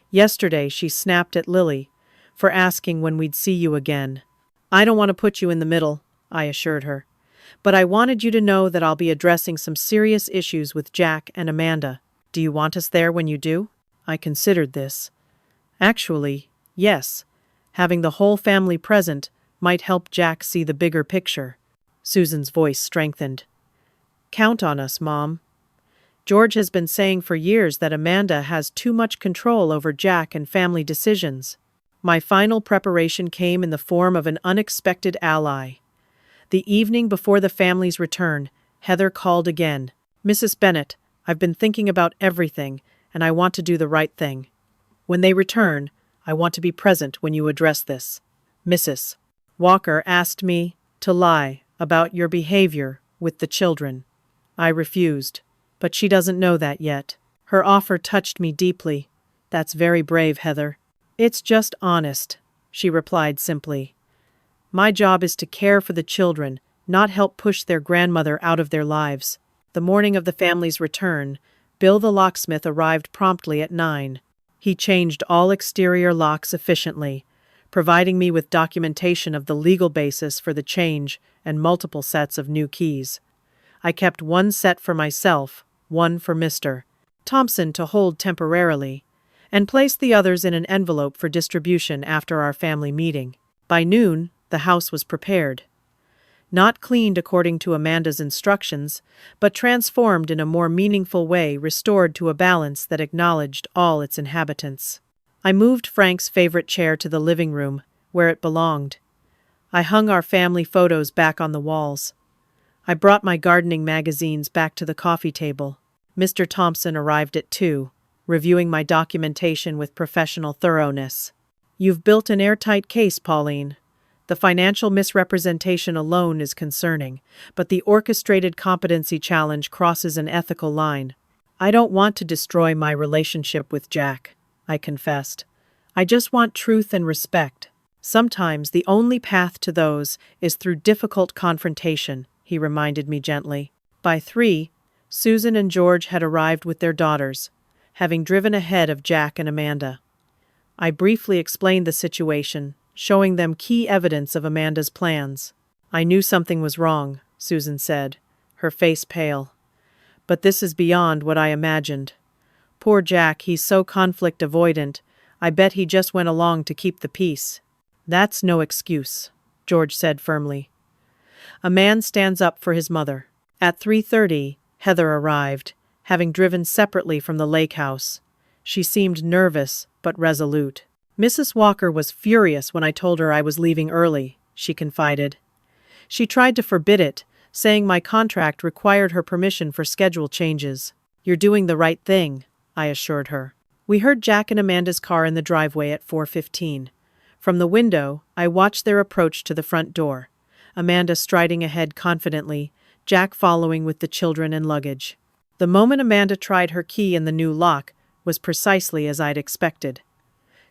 Yesterday, she snapped at Lily for asking when we'd see you again." "I don't want to put you in the middle," I assured her, "but I wanted you to know that I'll be addressing some serious issues with Jack and Amanda. Do you want us there when you do?" I considered this. Actually, yes. Having the whole family present might help Jack see the bigger picture. Susan's voice strengthened. "Count on us, Mom. George has been saying for years that Amanda has too much control over Jack and family decisions." My final preparation came in the form of an unexpected ally. The evening before the family's return, Heather called again. "Mrs. Bennet, I've been thinking about everything, and I want to do the right thing. When they return, I want to be present when you address this. Mrs. Walker asked me to lie about your behavior with the children. I refused, but she doesn't know that yet. Her offer touched me deeply." "That's very brave, Heather." "It's just honest," she replied simply. "My job is to care for the children, not help push their grandmother out of their lives." The morning of the family's return, Bill the locksmith arrived promptly at 9. He changed all exterior locks efficiently, providing me with documentation of the legal basis for the change and multiple sets of new keys. I kept one set for myself, one for Mr. Thompson to hold temporarily, and placed the others in an envelope for distribution after our family meeting. By noon, the house was prepared. Not cleaned according to Amanda's instructions, but transformed in a more meaningful way, restored to a balance that acknowledged all its inhabitants. I moved Frank's favorite chair to the living room, where it belonged. I hung our family photos back on the walls. I brought my gardening magazines back to the coffee table. Mr. Thompson arrived at 2, reviewing my documentation with professional thoroughness. "You've built an airtight case, Pauline. The financial misrepresentation alone is concerning, but the orchestrated competency challenge crosses an ethical line. I don't want to destroy my relationship with Jack," I confessed. "I just want truth and respect. Sometimes the only path to those is through difficult confrontation," he reminded me gently. By 3, Susan and George had arrived with their daughters, having driven ahead of Jack and Amanda. I briefly explained the situation, showing them key evidence of Amanda's plans. "I knew something was wrong," Susan said, her face pale. "But this is beyond what I imagined. Poor Jack, he's so conflict avoidant. I bet he just went along to keep the peace." "That's no excuse," George said firmly. "A man stands up for his mother." At 3:30, Heather arrived, having driven separately from the lake house. She seemed nervous, but resolute. "Mrs. Walker was furious when I told her I was leaving early," she confided. "She tried to forbid it, saying my contract required her permission for schedule changes." "You're doing the right thing," I assured her. We heard Jack and Amanda's car in the driveway at 4:15. From the window, I watched their approach to the front door, Amanda striding ahead confidently, Jack following with the children and luggage. The moment Amanda tried her key in the new lock was precisely as I'd expected.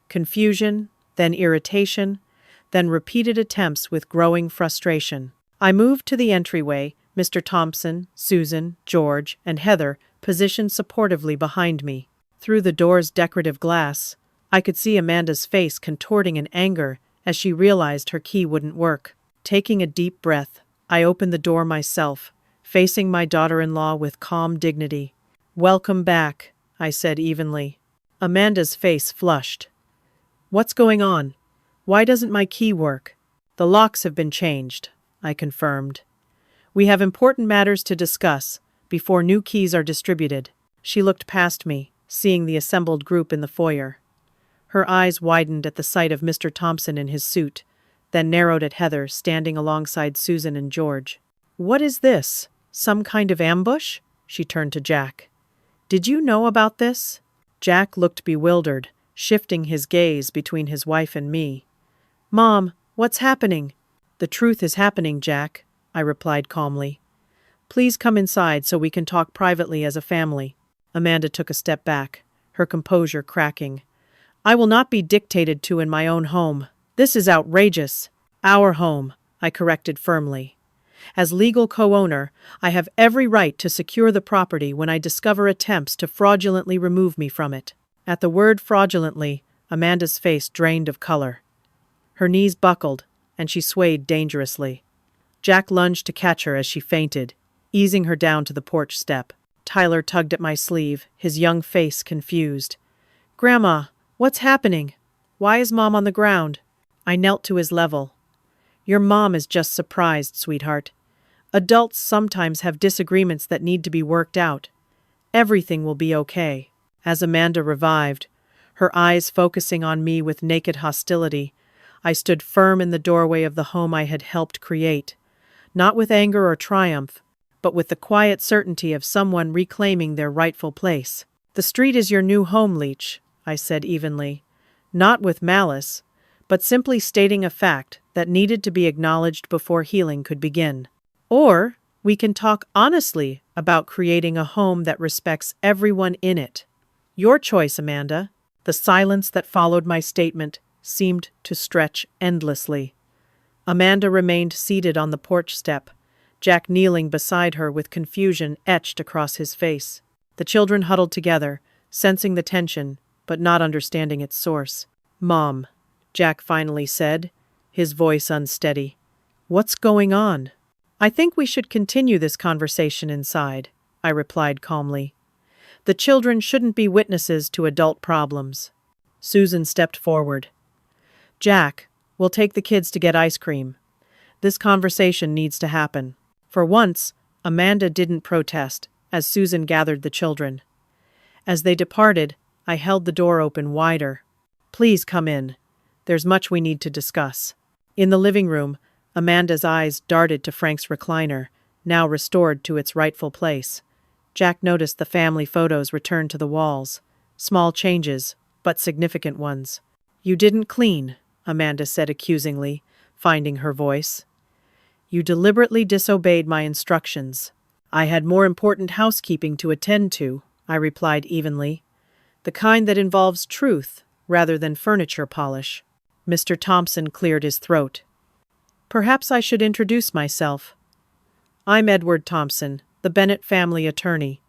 Confusion, then irritation, then repeated attempts with growing frustration. I moved to the entryway, Mr. Thompson, Susan, George, and Heather positioned supportively behind me. Through the door's decorative glass, I could see Amanda's face contorting in anger as she realized her key wouldn't work. Taking a deep breath, I opened the door myself, facing my daughter-in-law with calm dignity. "Welcome back," I said evenly. Amanda's face flushed. "What's going on? Why doesn't my key work?" "The locks have been changed," I confirmed. "We have important matters to discuss before new keys are distributed." She looked past me, seeing the assembled group in the foyer. Her eyes widened at the sight of Mr. Thompson in his suit, then narrowed at Heather standing alongside Susan and George. "What is this? Some kind of ambush?" She turned to Jack. "Did you know about this?" Jack looked bewildered, shifting his gaze between his wife and me. "Mom, what's happening?" "The truth is happening, Jack," I replied calmly. "Please come inside so we can talk privately as a family." Amanda took a step back, her composure cracking. "I will not be dictated to in my own home. This is outrageous." "Our home," I corrected firmly. "As legal co-owner, I have every right to secure the property when I discover attempts to fraudulently remove me from it." At the word fraudulently, Amanda's face drained of color. Her knees buckled, and she swayed dangerously. Jack lunged to catch her as she fainted, easing her down to the porch step. Tyler tugged at my sleeve, his young face confused. "Grandma, what's happening? Why is Mom on the ground?" I knelt to his level. "Your mom is just surprised, sweetheart. Adults sometimes have disagreements that need to be worked out. Everything will be okay." As Amanda revived, her eyes focusing on me with naked hostility, I stood firm in the doorway of the home I had helped create, not with anger or triumph, but with the quiet certainty of someone reclaiming their rightful place. "The street is your new home, Leech," I said evenly, not with malice, but simply stating a fact that needed to be acknowledged before healing could begin. "Or we can talk honestly about creating a home that respects everyone in it. Your choice, Amanda." The silence that followed my statement seemed to stretch endlessly. Amanda remained seated on the porch step, Jack kneeling beside her with confusion etched across his face. The children huddled together, sensing the tension, but not understanding its source. "Mom," Jack finally said, his voice unsteady. "What's going on?" "I think we should continue this conversation inside," I replied calmly. The children shouldn't be witnesses to adult problems. Susan stepped forward. Jack, we'll take the kids to get ice cream. This conversation needs to happen. For once, Amanda didn't protest as Susan gathered the children. As they departed, I held the door open wider. Please come in. There's much we need to discuss. In the living room, Amanda's eyes darted to Frank's recliner, now restored to its rightful place. Jack noticed the family photos returned to the walls. Small changes, but significant ones. You didn't clean, Amanda said accusingly, finding her voice. You deliberately disobeyed my instructions. I had more important housekeeping to attend to, I replied evenly. The kind that involves truth rather than furniture polish. Mr. Thompson cleared his throat. Perhaps I should introduce myself. I'm Edward Thompson, the Bennett family attorney.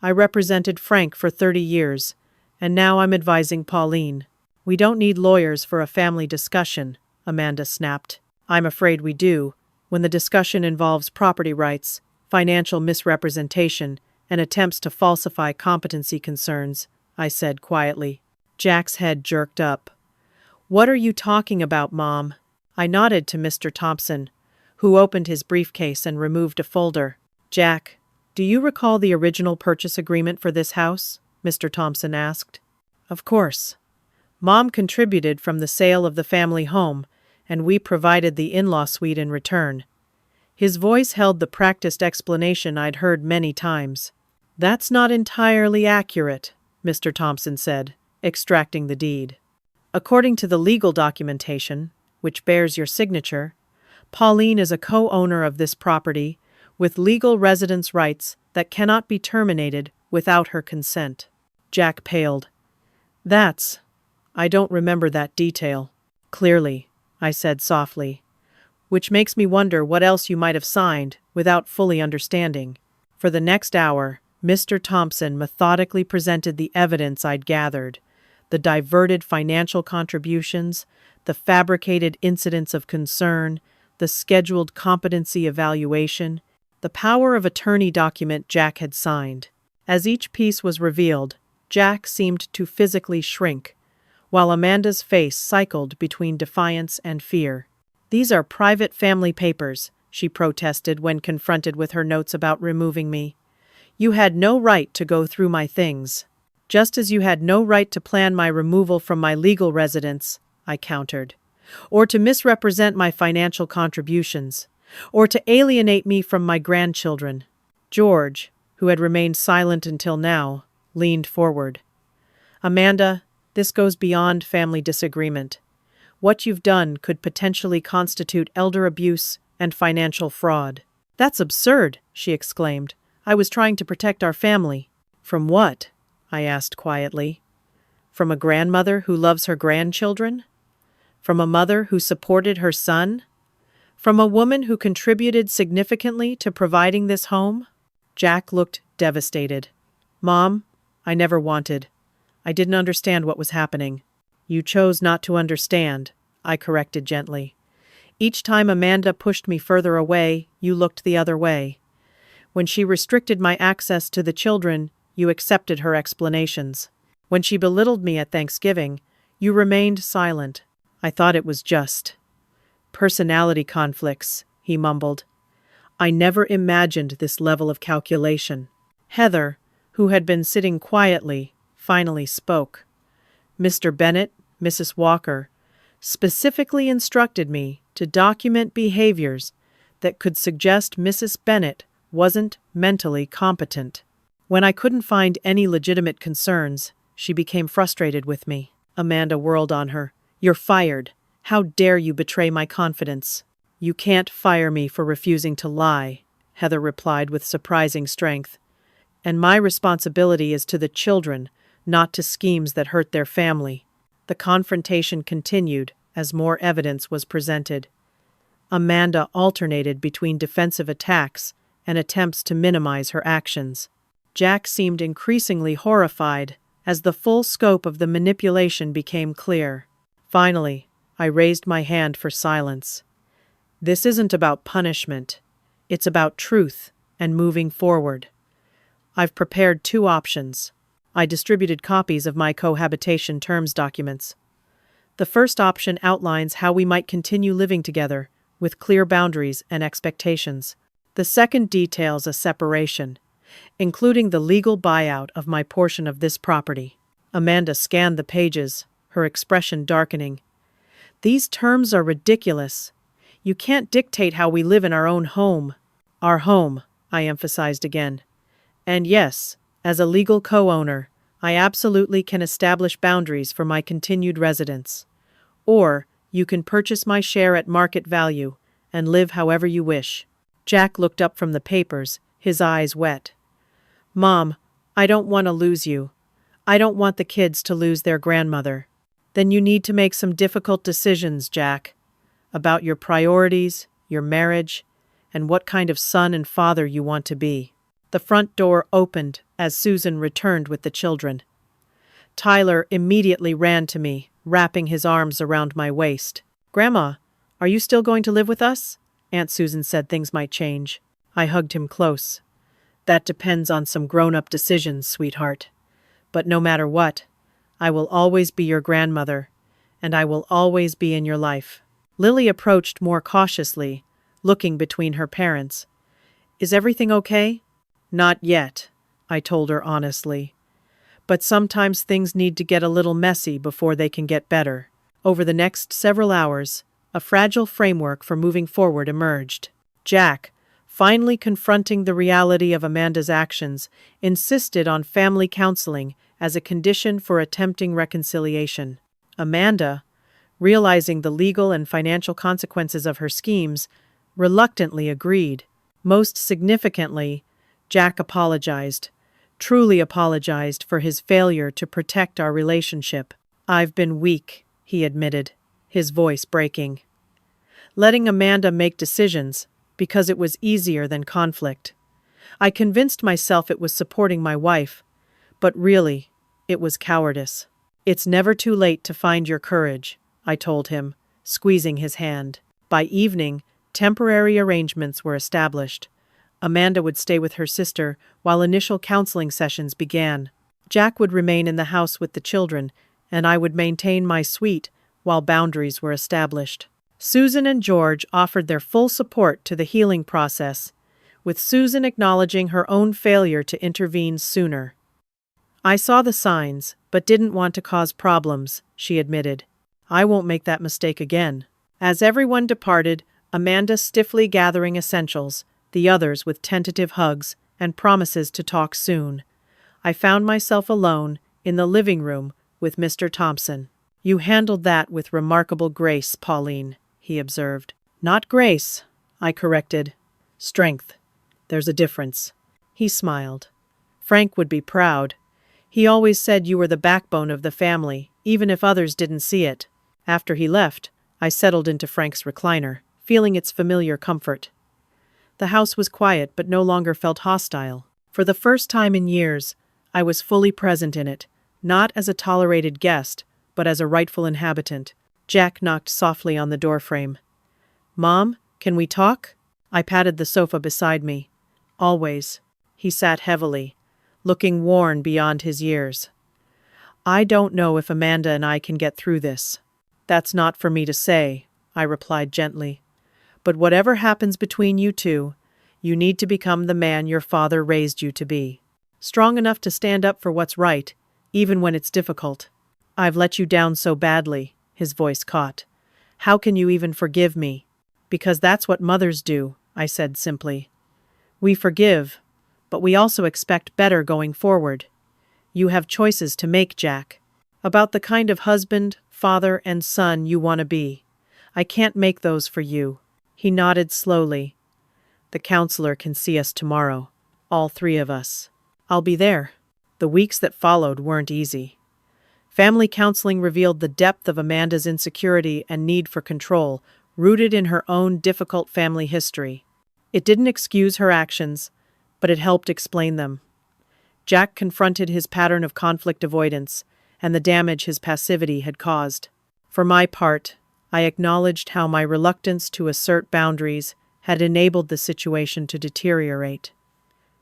I represented Frank for 30 years, and now I'm advising Pauline. We don't need lawyers for a family discussion, Amanda snapped. I'm afraid we do, when the discussion involves property rights, financial misrepresentation, and attempts to falsify competency concerns, I said quietly. Jack's head jerked up. What are you talking about, Mom? I nodded to Mr. Thompson, who opened his briefcase and removed a folder. Jack, do you recall the original purchase agreement for this house? Mr. Thompson asked. Of course. Mom contributed from the sale of the family home, and we provided the in-law suite in return. His voice held the practiced explanation I'd heard many times. That's not entirely accurate, Mr. Thompson said, extracting the deed. According to the legal documentation, which bears your signature, Pauline is a co-owner of this property with legal residence rights that cannot be terminated without her consent. Jack paled. I don't remember that detail. Clearly, I said softly. Which makes me wonder what else you might have signed without fully understanding. For the next hour, Mr. Thompson methodically presented the evidence I'd gathered, the diverted financial contributions, the fabricated incidents of concern, the scheduled competency evaluation, the power of attorney document Jack had signed. As each piece was revealed, Jack seemed to physically shrink, while Amanda's face cycled between defiance and fear. These are private family papers, she protested when confronted with her notes about removing me. You had no right to go through my things. Just as you had no right to plan my removal from my legal residence, I countered, or to misrepresent my financial contributions, or to alienate me from my grandchildren. George, who had remained silent until now, leaned forward. Amanda, this goes beyond family disagreement. What you've done could potentially constitute elder abuse and financial fraud. That's absurd, she exclaimed. I was trying to protect our family. From what? I asked quietly. From a grandmother who loves her grandchildren? From a mother who supported her son? From a woman who contributed significantly to providing this home? Jack looked devastated. Mom, I never wanted. I didn't understand what was happening. You chose not to understand, I corrected gently. Each time Amanda pushed me further away, you looked the other way. When she restricted my access to the children, you accepted her explanations. When she belittled me at Thanksgiving, you remained silent. I thought it was just. Personality conflicts, he mumbled. I never imagined this level of calculation. Heather, who had been sitting quietly, finally spoke. Mr. Bennett, Mrs. Walker, specifically instructed me to document behaviors that could suggest Mrs. Bennett wasn't mentally competent. When I couldn't find any legitimate concerns, she became frustrated with me. Amanda whirled on her. You're fired. How dare you betray my confidence? You can't fire me for refusing to lie, Heather replied with surprising strength. And my responsibility is to the children, not to schemes that hurt their family. The confrontation continued as more evidence was presented. Amanda alternated between defensive attacks and attempts to minimize her actions. Jack seemed increasingly horrified as the full scope of the manipulation became clear. Finally, I raised my hand for silence. This isn't about punishment. It's about truth and moving forward. I've prepared two options. I distributed copies of my cohabitation terms documents. The first option outlines how we might continue living together, with clear boundaries and expectations. The second details a separation, including the legal buyout of my portion of this property. Amanda scanned the pages, her expression darkening. These terms are ridiculous. You can't dictate how we live in our own home. Our home, I emphasized again. And yes, as a legal co-owner, I absolutely can establish boundaries for my continued residence. Or, you can purchase my share at market value and live however you wish. Jack looked up from the papers, his eyes wet. Mom, I don't want to lose you. I don't want the kids to lose their grandmother. Then you need to make some difficult decisions, Jack, about your priorities, your marriage, and what kind of son and father you want to be. The front door opened as Susan returned with the children. Tyler immediately ran to me, wrapping his arms around my waist. Grandma, are you still going to live with us? Aunt Susan said things might change. I hugged him close. That depends on some grown-up decisions, sweetheart. But no matter what, I will always be your grandmother, and I will always be in your life. Lily approached more cautiously, looking between her parents. Is everything okay? Not yet, I told her honestly. But sometimes things need to get a little messy before they can get better. Over the next several hours, a fragile framework for moving forward emerged. Jack, finally confronting the reality of Amanda's actions, insisted on family counseling as a condition for attempting reconciliation. Amanda, realizing the legal and financial consequences of her schemes, reluctantly agreed. Most significantly, Jack apologized, truly apologized for his failure to protect our relationship. I've been weak, he admitted, his voice breaking. Letting Amanda make decisions because it was easier than conflict. I convinced myself it was supporting my wife, but really, it was cowardice. It's never too late to find your courage, I told him, squeezing his hand. By evening, temporary arrangements were established. Amanda would stay with her sister while initial counseling sessions began. Jack would remain in the house with the children, and I would maintain my suite while boundaries were established. Susan and George offered their full support to the healing process, with Susan acknowledging her own failure to intervene sooner. I saw the signs, but didn't want to cause problems, she admitted. I won't make that mistake again. As everyone departed, Amanda stiffly gathering essentials, the others with tentative hugs and promises to talk soon, I found myself alone in the living room with Mr. Thompson. You handled that with remarkable grace, Pauline, he observed. Not grace, I corrected. Strength. There's a difference. He smiled. Frank would be proud. He always said you were the backbone of the family, even if others didn't see it. After he left, I settled into Frank's recliner, feeling its familiar comfort. The house was quiet but no longer felt hostile. For the first time in years, I was fully present in it, not as a tolerated guest, but as a rightful inhabitant. Jack knocked softly on the doorframe. Mom, can we talk? I patted the sofa beside me. Always. He sat heavily, looking worn beyond his years. I don't know if Amanda and I can get through this. That's not for me to say, I replied gently. But whatever happens between you two, you need to become the man your father raised you to be. Strong enough to stand up for what's right, even when it's difficult. I've let you down so badly, his voice caught. How can you even forgive me? Because that's what mothers do, I said simply. We forgive, but we also expect better going forward. You have choices to make, Jack, about the kind of husband, father, and son you want to be. I can't make those for you. He nodded slowly. The counselor can see us tomorrow, all three of us. I'll be there. The weeks that followed weren't easy. Family counseling revealed the depth of Amanda's insecurity and need for control, rooted in her own difficult family history. It didn't excuse her actions, but it helped explain them. Jack confronted his pattern of conflict avoidance and the damage his passivity had caused. For my part, I acknowledged how my reluctance to assert boundaries had enabled the situation to deteriorate.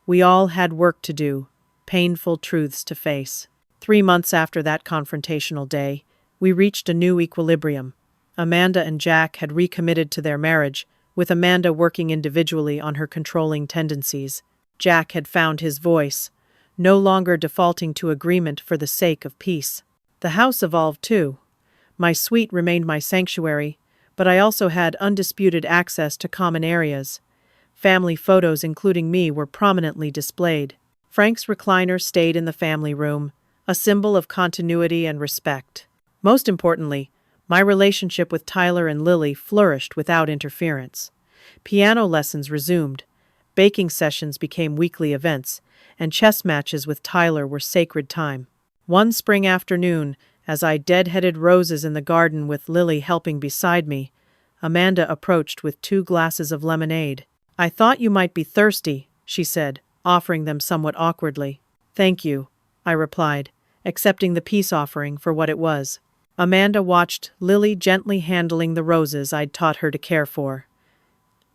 We all had work to do, painful truths to face. 3 months after that confrontational day, we reached a new equilibrium. Amanda and Jack had recommitted to their marriage, with Amanda working individually on her controlling tendencies. Jack had found his voice, no longer defaulting to agreement for the sake of peace. The house evolved too. My suite remained my sanctuary, but I also had undisputed access to common areas. Family photos including me were prominently displayed. Frank's recliner stayed in the family room, a symbol of continuity and respect. Most importantly, my relationship with Tyler and Lily flourished without interference. Piano lessons resumed, baking sessions became weekly events, and chess matches with Tyler were sacred time. One spring afternoon, as I deadheaded roses in the garden with Lily helping beside me, Amanda approached with 2 glasses of lemonade. "I thought you might be thirsty," she said, offering them somewhat awkwardly. "Thank you," I replied, accepting the peace offering for what it was. Amanda watched Lily gently handling the roses I'd taught her to care for.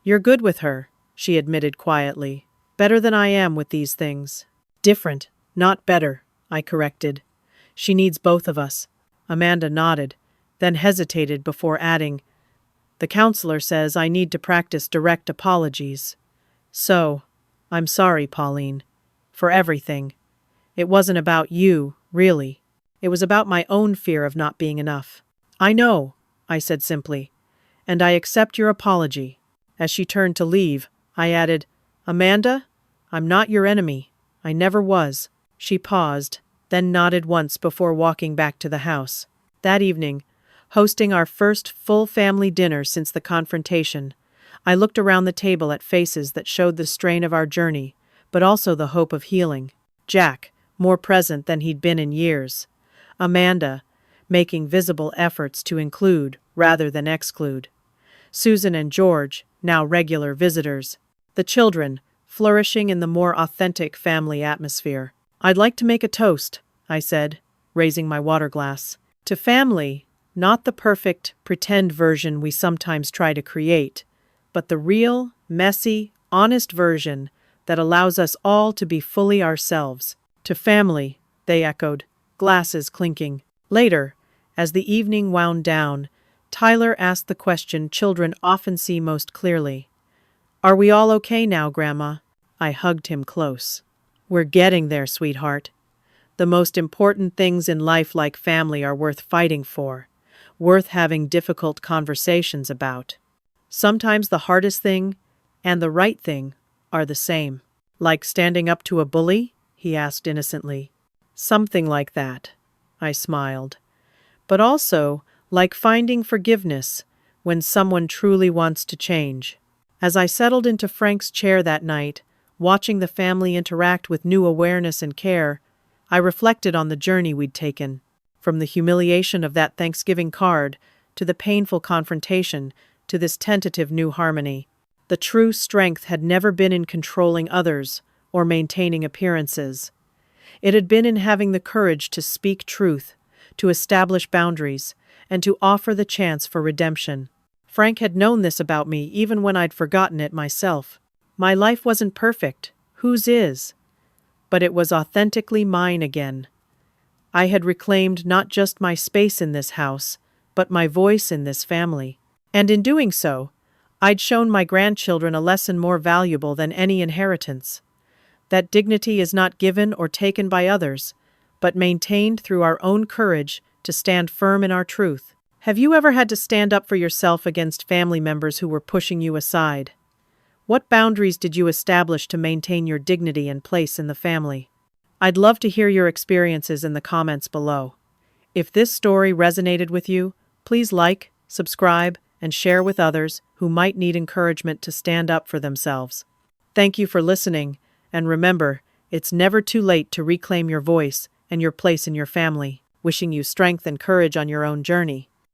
"You're good with her," she admitted quietly. "Better than I am with these things." "Different, not better," I corrected. "She needs both of us." Amanda nodded, then hesitated before adding, "The counselor says I need to practice direct apologies. So, I'm sorry, Pauline, for everything. It wasn't about you, really. It was about my own fear of not being enough." "I know," I said simply, "and I accept your apology." As she turned to leave, I added, "Amanda, I'm not your enemy. I never was." She paused, then nodded once before walking back to the house. That evening, hosting our first full family dinner since the confrontation, I looked around the table at faces that showed the strain of our journey, but also the hope of healing. Jack, more present than he'd been in years. Amanda, making visible efforts to include rather than exclude. Susan and George, now regular visitors. The children, flourishing in the more authentic family atmosphere. "I'd like to make a toast," I said, raising my water glass. "To family, not the perfect, pretend version we sometimes try to create, but the real, messy, honest version that allows us all to be fully ourselves." "To family," they echoed, glasses clinking. Later, as the evening wound down, Tyler asked the question children often see most clearly. "Are we all okay now, Grandma?" I hugged him close. "We're getting there, sweetheart. The most important things in life, like family, are worth fighting for, worth having difficult conversations about. Sometimes the hardest thing and the right thing are the same." "Like standing up to a bully?" he asked innocently. "Something like that," I smiled. "But also like finding forgiveness when someone truly wants to change." As I settled into Frank's chair that night, watching the family interact with new awareness and care, I reflected on the journey we'd taken. From the humiliation of that Thanksgiving card, to the painful confrontation, to this tentative new harmony. The true strength had never been in controlling others or maintaining appearances. It had been in having the courage to speak truth, to establish boundaries, and to offer the chance for redemption. Frank had known this about me even when I'd forgotten it myself. My life wasn't perfect, whose is? But it was authentically mine again. I had reclaimed not just my space in this house, but my voice in this family. And in doing so, I'd shown my grandchildren a lesson more valuable than any inheritance. That dignity is not given or taken by others, but maintained through our own courage to stand firm in our truth. Have you ever had to stand up for yourself against family members who were pushing you aside? What boundaries did you establish to maintain your dignity and place in the family? I'd love to hear your experiences in the comments below. If this story resonated with you, please like, subscribe, and share with others who might need encouragement to stand up for themselves. Thank you for listening, and remember, it's never too late to reclaim your voice and your place in your family. Wishing you strength and courage on your own journey.